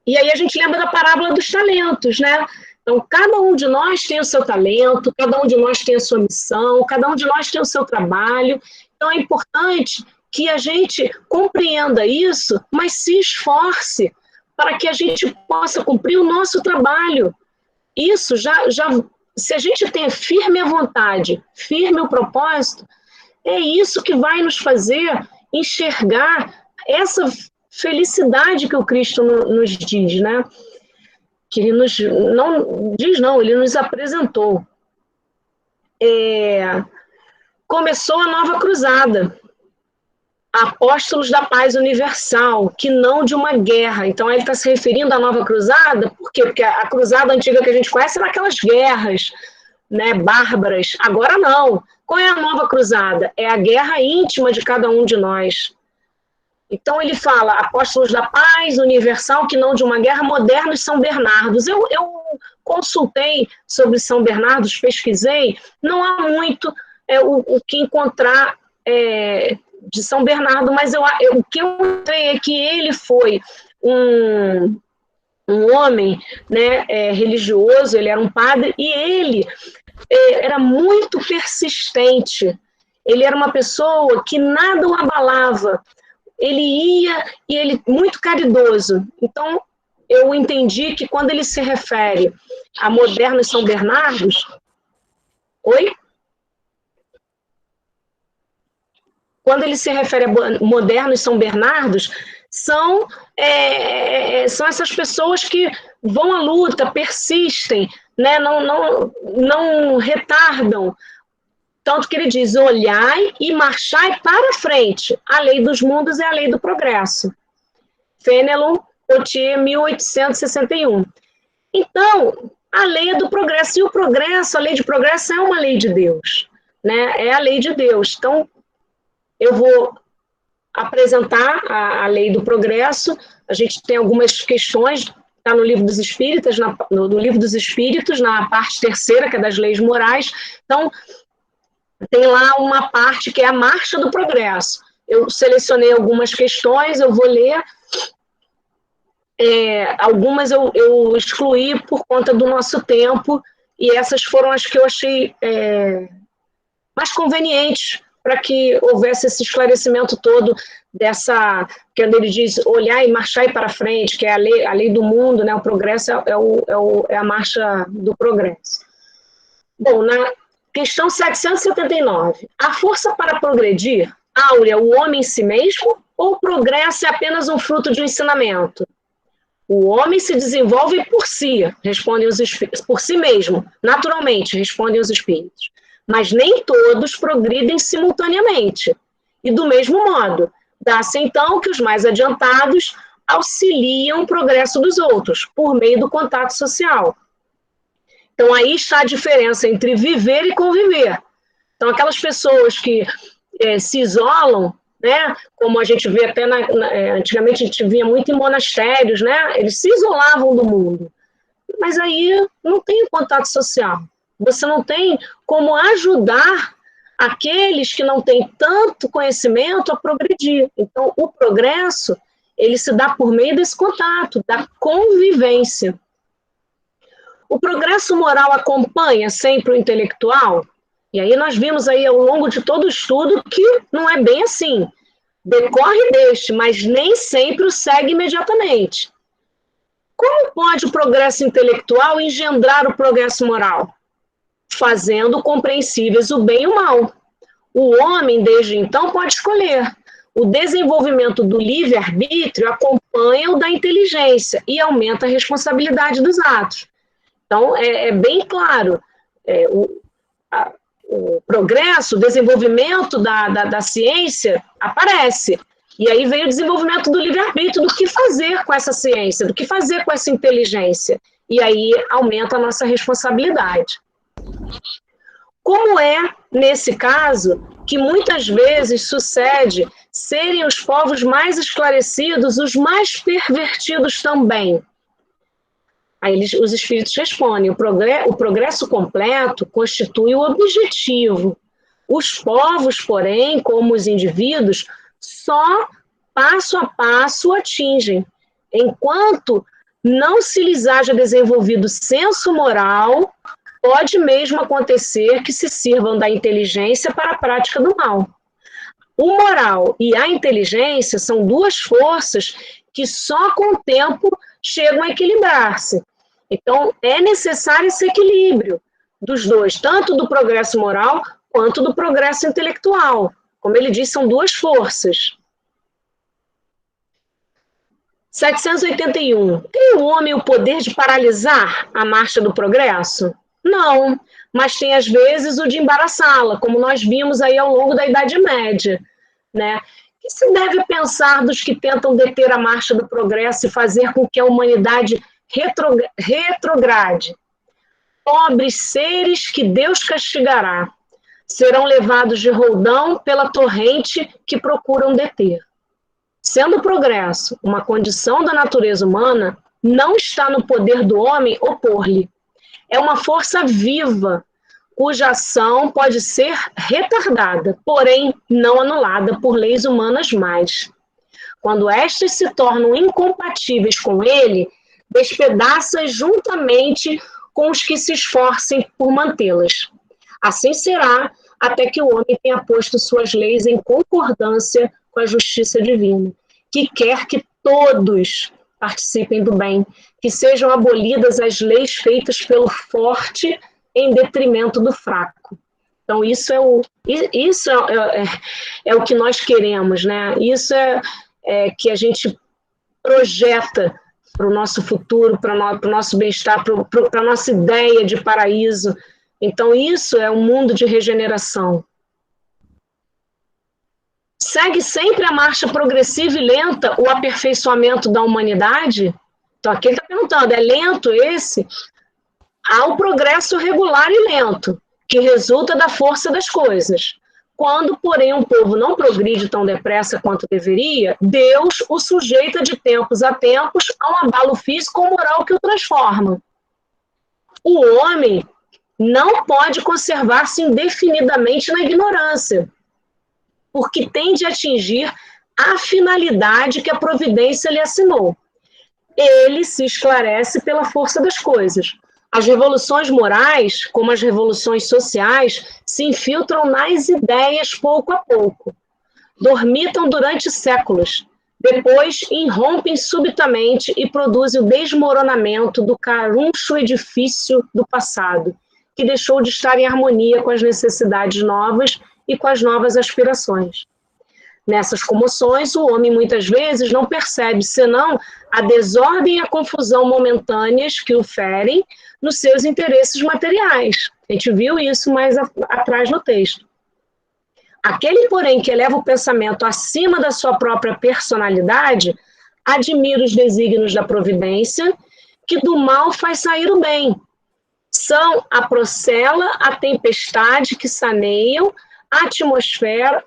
E aí a gente lembra da parábola dos talentos, né? Então, cada um de nós tem o seu talento, cada um de nós tem a sua missão, cada um de nós tem o seu trabalho. Então, é importante que a gente compreenda isso, mas se esforce para que a gente possa cumprir o nosso trabalho. Isso se a gente tem firme a vontade, firme o propósito, é isso que vai nos fazer enxergar essa felicidade que o Cristo nos diz, né? Que ele ele nos apresentou. Começou a nova cruzada. apóstolos da paz universal, que não de uma guerra. Então, ele está se referindo à nova cruzada, por quê? Porque a cruzada antiga que a gente conhece era aquelas guerras, né, bárbaras. Agora não. Qual é a nova cruzada? É a guerra íntima de cada um de nós. Então, ele fala, apóstolos da paz universal, que não de uma guerra, modernos São Bernardos. Eu consultei sobre São Bernardos, pesquisei, não há muito o que encontrar de São Bernardo, mas o que eu encontrei é que ele foi um homem, né, religioso, ele era um padre, e ele era muito persistente. Ele era uma pessoa que nada o abalava. Ele ia e ele muito caridoso. Então, eu entendi que quando ele se refere a modernos São Bernardos... Oi? Quando ele se refere a modernos São Bernardos, são essas pessoas que vão à luta, persistem, né? não retardam. Tanto que ele diz, olhai e marchai para frente. A lei dos mundos é a lei do progresso. Fenelon, Potier, 1861. Então, a lei é do progresso. E o progresso, a lei de progresso é uma lei de Deus, né? É a lei de Deus. Então, eu vou apresentar a lei do progresso. A gente tem algumas questões, está no Livro dos Espíritos, no Livro dos Espíritos, na parte terceira, que é das leis morais. Então, tem lá uma parte que é a marcha do progresso. Eu selecionei algumas questões, eu vou ler. Algumas eu excluí por conta do nosso tempo, e essas foram as que eu achei mais convenientes para que houvesse esse esclarecimento todo dessa, que ele diz, olhar e marchar para frente, que é a lei do mundo, né? O progresso é a marcha do progresso. Bom, na questão 779, a força para progredir, áurea, o homem em si mesmo, ou o progresso é apenas um fruto de um ensinamento? O homem se desenvolve por si, respondem os espíritos, por si mesmo, naturalmente, respondem os espíritos. Mas nem todos progridem simultaneamente. E do mesmo modo, dá-se então que os mais adiantados auxiliam o progresso dos outros, por meio do contato social. Então aí está a diferença entre viver e conviver. Então aquelas pessoas que se isolam, né, como a gente vê até, antigamente a gente via muito em monastérios, né, eles se isolavam do mundo. Mas aí não tem contato social. Você não tem como ajudar aqueles que não têm tanto conhecimento a progredir. Então, o progresso, ele se dá por meio desse contato, da convivência. O progresso moral acompanha sempre o intelectual? E aí nós vimos aí ao longo de todo o estudo que não é bem assim. Decorre deste, mas nem sempre o segue imediatamente. Como pode o progresso intelectual engendrar o progresso moral? Fazendo compreensíveis o bem e o mal. O homem, desde então, pode escolher. O desenvolvimento do livre-arbítrio acompanha o da inteligência e aumenta a responsabilidade dos atos. Então, é bem claro, o progresso, o desenvolvimento da ciência aparece. E aí vem o desenvolvimento do livre-arbítrio, do que fazer com essa ciência, do que fazer com essa inteligência. E aí aumenta a nossa responsabilidade. Como é, nesse caso, que muitas vezes sucede serem os povos mais esclarecidos os mais pervertidos também? Aí os espíritos respondem, o progresso completo constitui o objetivo. Os povos, porém, como os indivíduos, só passo a passo atingem, enquanto não se lhes haja desenvolvido senso moral, pode mesmo acontecer que se sirvam da inteligência para a prática do mal. O moral e a inteligência são duas forças que só com o tempo chegam a equilibrar-se. Então, é necessário esse equilíbrio dos dois, tanto do progresso moral quanto do progresso intelectual. Como ele diz, são duas forças. 781. Tem o homem o poder de paralisar a marcha do progresso? Não, mas tem às vezes o de embaraçá-la, como nós vimos aí ao longo da Idade Média, né? que se deve pensar dos que tentam deter a marcha do progresso e fazer com que a humanidade retrograde? Pobres seres que Deus castigará, serão levados de roldão pela torrente que procuram deter. Sendo o progresso uma condição da natureza humana, não está no poder do homem opor-lhe. É uma força viva, cuja ação pode ser retardada, porém não anulada por leis humanas mais. Quando estas se tornam incompatíveis com ele, despedaça-as juntamente com os que se esforcem por mantê-las. Assim será até que o homem tenha posto suas leis em concordância com a justiça divina, que quer que todos participem do bem, que sejam abolidas as leis feitas pelo forte em detrimento do fraco. Então, isso é o que nós queremos, né? Isso é que a gente projeta para o nosso futuro, para o nosso bem-estar, para a nossa ideia de paraíso. Então, isso é um mundo de regeneração. Segue sempre a marcha progressiva e lenta o aperfeiçoamento da humanidade? Então, aqui ele está perguntando, é lento esse? Há o progresso regular e lento, que resulta da força das coisas. Quando, porém, um povo não progride tão depressa quanto deveria, Deus o sujeita de tempos a tempos a um abalo físico ou moral que o transforma. O homem não pode conservar-se indefinidamente na ignorância, porque tem de atingir a finalidade que a providência lhe assinou. Ele se esclarece pela força das coisas. As revoluções morais, como as revoluções sociais, se infiltram nas ideias pouco a pouco. Dormitam durante séculos. Depois, irrompem subitamente e produzem o desmoronamento do caruncho edifício do passado, que deixou de estar em harmonia com as necessidades novas e com as novas aspirações. Nessas comoções, o homem muitas vezes não percebe senão a desordem e a confusão momentâneas que o ferem nos seus interesses materiais. A gente viu isso mais atrás no texto. Aquele, porém, que eleva o pensamento acima da sua própria personalidade, admira os desígnios da providência, que do mal faz sair o bem. São a procela, a tempestade que saneiam a atmosfera,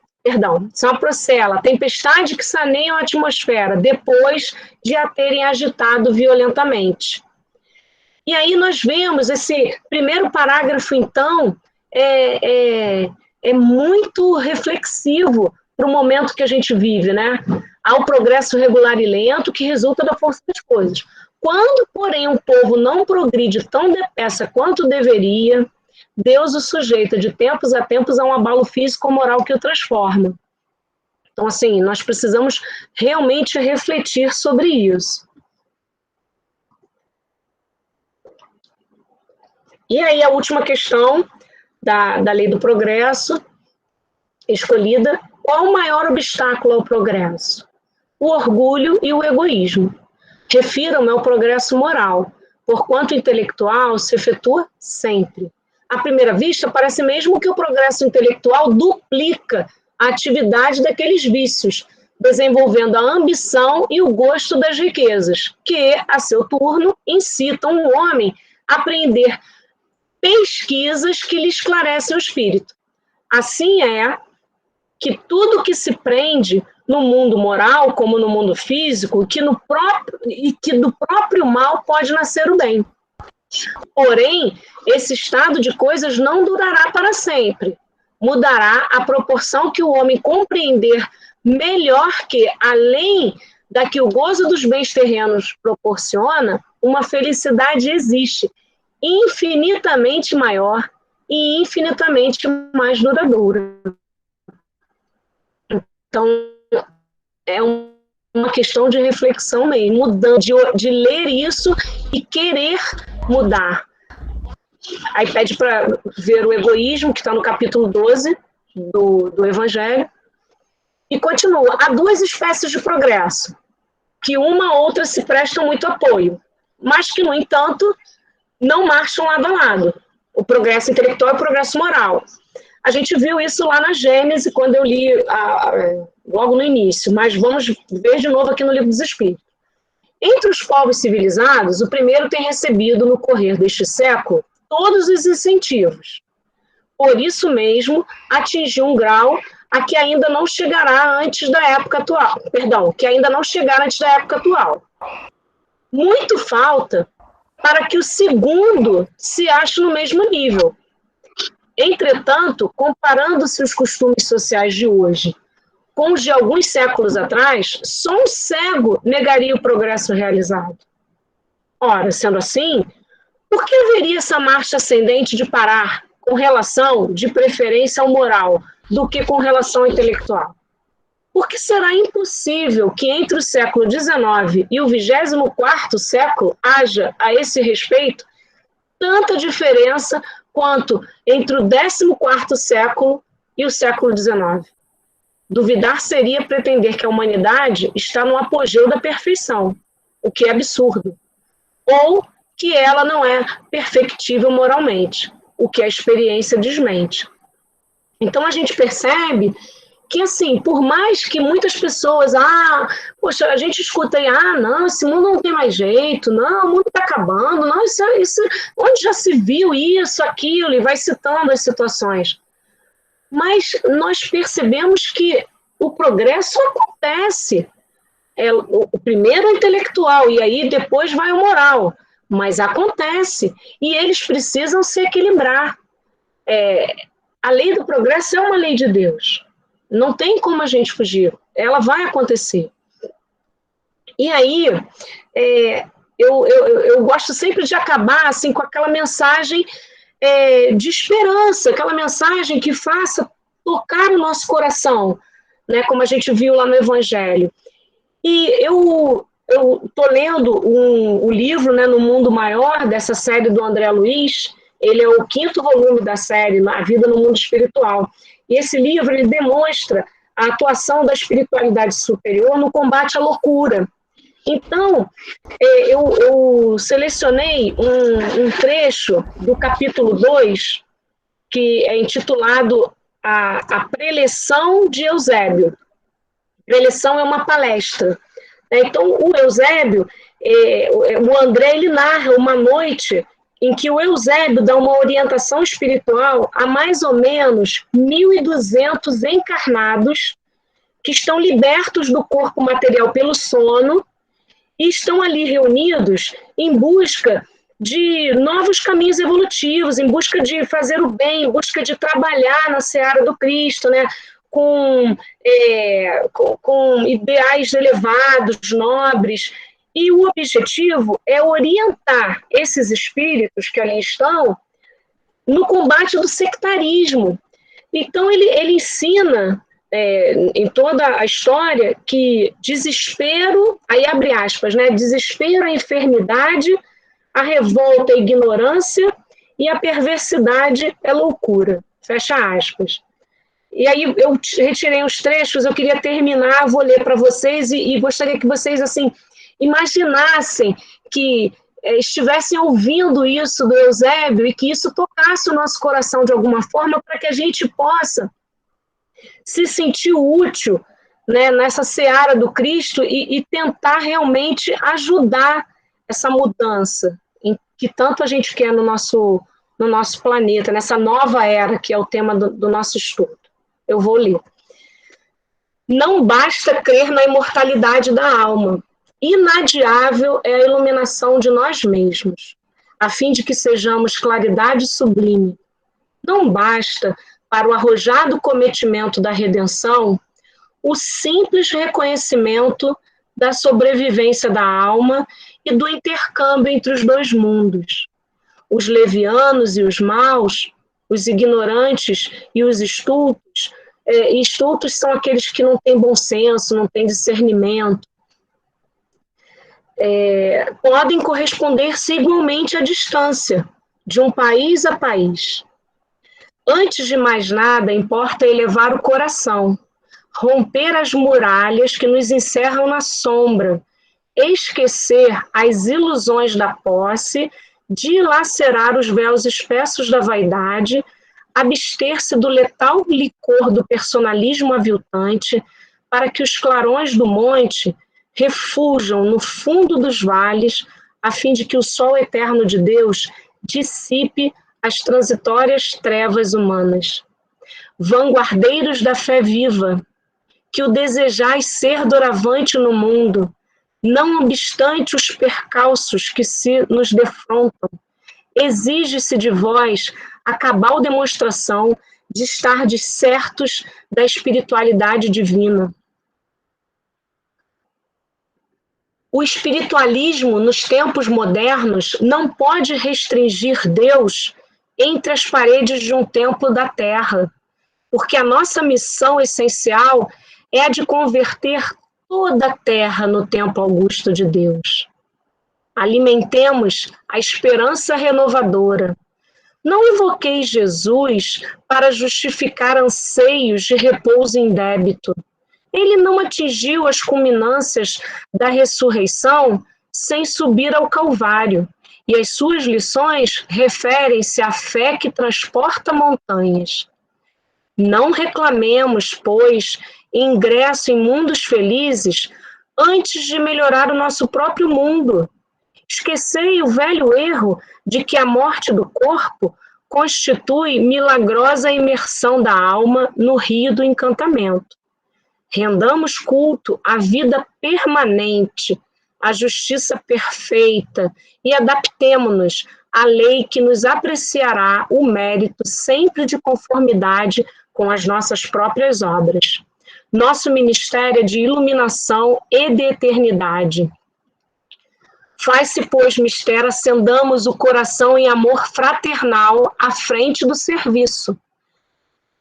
são a procela, a tempestade que saneiam a atmosfera, depois de a terem agitado violentamente. E aí nós vemos esse primeiro parágrafo, então, é muito reflexivo para o momento que a gente vive, né? Há o progresso regular e lento que resulta da força das coisas. Quando, porém, um povo não progride tão depressa quanto deveria, Deus o sujeita de tempos a tempos a um abalo físico ou moral que o transforma. Então, assim, nós precisamos realmente refletir sobre isso. E aí a última questão da lei do progresso escolhida: qual o maior obstáculo ao progresso? O orgulho e o egoísmo. Refiro-me ao progresso moral, porquanto intelectual se efetua sempre. À primeira vista, parece mesmo que o progresso intelectual duplica a atividade daqueles vícios, desenvolvendo a ambição e o gosto das riquezas, que, a seu turno, incitam o homem a aprender pesquisas que lhe esclarecem o espírito. Assim é que tudo que se prende no mundo moral, como no mundo físico, que do próprio mal pode nascer o bem. Porém, esse estado de coisas não durará para sempre. Mudará a proporção que o homem compreender melhor que, além da que o gozo dos bens terrenos proporciona, uma felicidade existe, infinitamente maior e infinitamente mais duradoura. Então, é uma questão de reflexão mesmo, de ler isso e querer mudar. Aí pede para ver o egoísmo, que está no capítulo 12 do Evangelho, e continua. Há duas espécies de progresso, que uma ou outra se prestam muito apoio, mas que, no entanto, não marcham lado a lado. O progresso intelectual e o progresso moral. A gente viu isso lá na Gênese, quando eu li logo no início, mas vamos ver de novo aqui no Livro dos Espíritos. Entre os povos civilizados, o primeiro tem recebido, no correr deste século, todos os incentivos. Por isso mesmo, atingiu um grau a que ainda não chegará antes da época atual. Que ainda não chegará antes da época atual. Muito falta para que o segundo se ache no mesmo nível. Entretanto, comparando-se os costumes sociais de hoje com os de alguns séculos atrás, só um cego negaria o progresso realizado. Ora, sendo assim, por que haveria essa marcha ascendente de parar com relação, de preferência, ao moral, do que com relação ao intelectual? Porque será impossível que entre o século XIX e o 24º século haja, a esse respeito, tanta diferença quanto entre o 14º século e o século XIX. Duvidar seria pretender que a humanidade está no apogeu da perfeição, o que é absurdo, ou que ela não é perfectível moralmente, o que a experiência desmente. Então a gente percebe que, assim, por mais que muitas pessoas, poxa, a gente escuta aí, não, esse mundo não tem mais jeito, não, o mundo está acabando, não, isso, onde já se viu isso, aquilo, e vai citando as situações. Mas nós percebemos que o progresso acontece. O primeiro é o intelectual, e aí depois vai o moral, mas acontece, e eles precisam se equilibrar. A lei do progresso é uma lei de Deus. Não tem como a gente fugir, ela vai acontecer. E aí, eu gosto sempre de acabar assim, com aquela mensagem de esperança, aquela mensagem que faça tocar o nosso coração, né, como a gente viu lá no Evangelho. E eu estou lendo o livro, né, No Mundo Maior, dessa série do André Luiz. Ele é o 5º volume da série, A Vida no Mundo Espiritual. E esse livro ele demonstra a atuação da espiritualidade superior no combate à loucura. Então, eu selecionei um trecho do capítulo 2, que é intitulado A Preleção de Eusébio. Preleção é uma palestra. Então, o Eusébio, o André, ele narra uma noite em que o Eusébio dá uma orientação espiritual a mais ou menos 1.200 encarnados que estão libertos do corpo material pelo sono e estão ali reunidos em busca de novos caminhos evolutivos, em busca de fazer o bem, em busca de trabalhar na seara do Cristo, né? Com ideais elevados, nobres. E o objetivo é orientar esses espíritos que ali estão no combate do sectarismo. Então, ele ensina, em toda a história, que desespero, aí abre aspas, né? Desespero é enfermidade, a revolta é ignorância e a perversidade é loucura. Fecha aspas. E aí eu retirei os trechos, eu queria terminar, vou ler para vocês e gostaria que vocês, assim, imaginassem que estivessem ouvindo isso do Eusébio e que isso tocasse o nosso coração de alguma forma para que a gente possa se sentir útil, né, nessa seara do Cristo e tentar realmente ajudar essa mudança que tanto a gente quer no nosso planeta, nessa nova era que é o tema do nosso estudo. Eu vou ler. Não basta crer na imortalidade da alma. Inadiável é a iluminação de nós mesmos, a fim de que sejamos claridade sublime. Não basta, para o arrojado cometimento da redenção, o simples reconhecimento da sobrevivência da alma e do intercâmbio entre os dois mundos. Os levianos e os maus, os ignorantes e os estultos, estultos são aqueles que não têm bom senso, não têm discernimento, podem corresponder-se igualmente à distância, de um país a país. Antes de mais nada, importa elevar o coração, romper as muralhas que nos encerram na sombra, esquecer as ilusões da posse, dilacerar os véus espessos da vaidade, abster-se do letal licor do personalismo aviltante, para que os clarões do monte refujam no fundo dos vales, a fim de que o sol eterno de Deus dissipe as transitórias trevas humanas. Vanguardeiros da fé viva, que o desejais ser doravante no mundo, não obstante os percalços que se nos defrontam, exige-se de vós a cabal demonstração de estardes certos da espiritualidade divina. O espiritualismo, nos tempos modernos, não pode restringir Deus entre as paredes de um templo da terra, porque a nossa missão essencial é a de converter toda a terra no templo augusto de Deus. Alimentemos a esperança renovadora. Não invoqueis Jesus para justificar anseios de repouso indébito. Ele não atingiu as culminâncias da ressurreição sem subir ao Calvário, e as suas lições referem-se à fé que transporta montanhas. Não reclamemos, pois, ingresso em mundos felizes antes de melhorar o nosso próprio mundo. Esquecei o velho erro de que a morte do corpo constitui milagrosa imersão da alma no rio do encantamento. Rendamos culto à vida permanente, à justiça perfeita e adaptemo-nos à lei que nos apreciará o mérito sempre de conformidade com as nossas próprias obras. Nosso ministério é de iluminação e de eternidade. Faz-se, pois, mistério, acendamos o coração em amor fraternal à frente do serviço.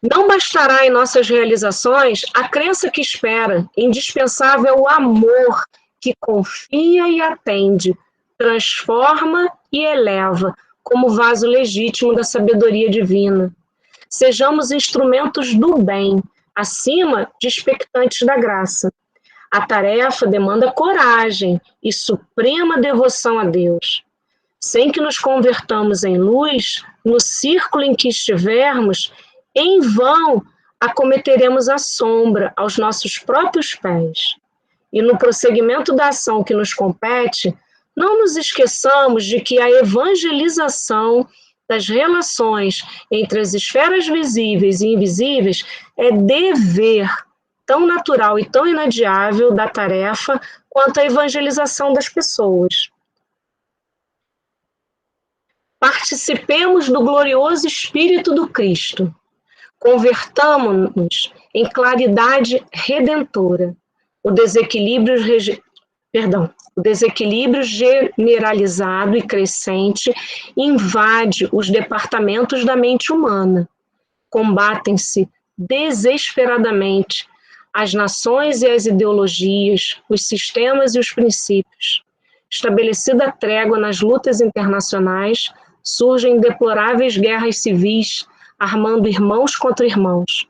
Não bastará em nossas realizações a crença que espera, indispensável o amor que confia e atende, transforma e eleva, como vaso legítimo da sabedoria divina. Sejamos instrumentos do bem, acima de expectantes da graça. A tarefa demanda coragem e suprema devoção a Deus. Sem que nos convertamos em luz, no círculo em que estivermos, em vão acometeremos a sombra aos nossos próprios pés. E no prosseguimento da ação que nos compete, não nos esqueçamos de que a evangelização das relações entre as esferas visíveis e invisíveis é dever tão natural e tão inadiável da tarefa quanto a evangelização das pessoas. Participemos do glorioso Espírito do Cristo. Convertamo-nos em claridade redentora. O desequilíbrio generalizado e crescente invade os departamentos da mente humana. Combatem-se desesperadamente as nações e as ideologias, os sistemas e os princípios. Estabelecida a trégua nas lutas internacionais, surgem deploráveis guerras civis, armando irmãos contra irmãos.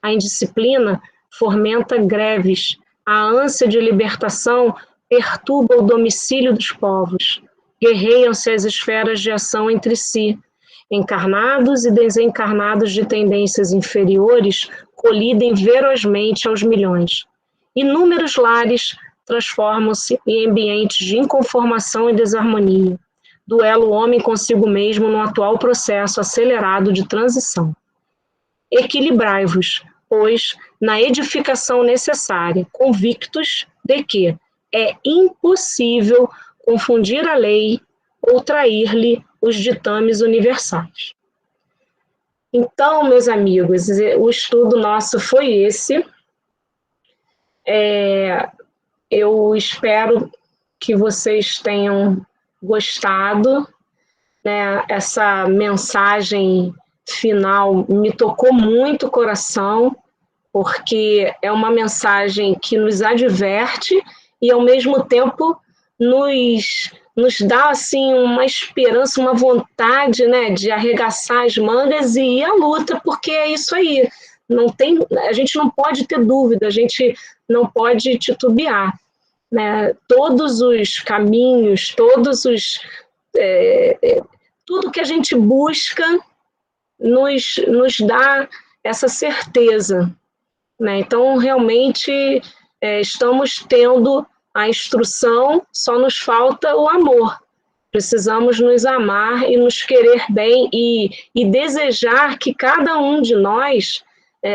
A indisciplina fomenta greves, a ânsia de libertação perturba o domicílio dos povos. Guerreiam-se as esferas de ação entre si. Encarnados e desencarnados de tendências inferiores colidem ferozmente aos milhões. Inúmeros lares transformam-se em ambientes de inconformação e desarmonia. Duelo o homem consigo mesmo no atual processo acelerado de transição. Equilibrai-vos, pois, na edificação necessária, convictos de que é impossível confundir a lei ou trair-lhe os ditames universais. Então, meus amigos, o estudo nosso foi esse. Eu espero que vocês tenham gostado, né? Essa mensagem final me tocou muito o coração, porque é uma mensagem que nos adverte e, ao mesmo tempo, nos dá assim, uma esperança, uma vontade, né, de arregaçar as mangas e ir à luta, porque é isso aí. A gente não pode ter dúvida, a gente não pode titubear. Né? Todos os caminhos, tudo que a gente busca nos dá essa certeza né? Então, realmente, estamos tendo a instrução, só nos falta o amor. Precisamos nos amar e nos querer bem e desejar que cada um de nós,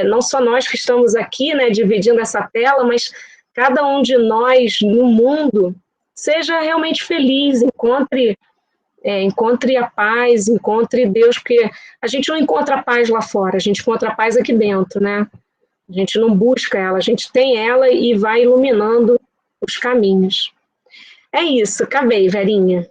não só nós que estamos aqui, né, dividindo essa tela, mas cada um de nós no mundo seja realmente feliz, encontre a paz, encontre Deus, porque a gente não encontra a paz lá fora, a gente encontra a paz aqui dentro, né? A gente não busca ela, a gente tem ela e vai iluminando os caminhos. É isso, acabei, Verinha.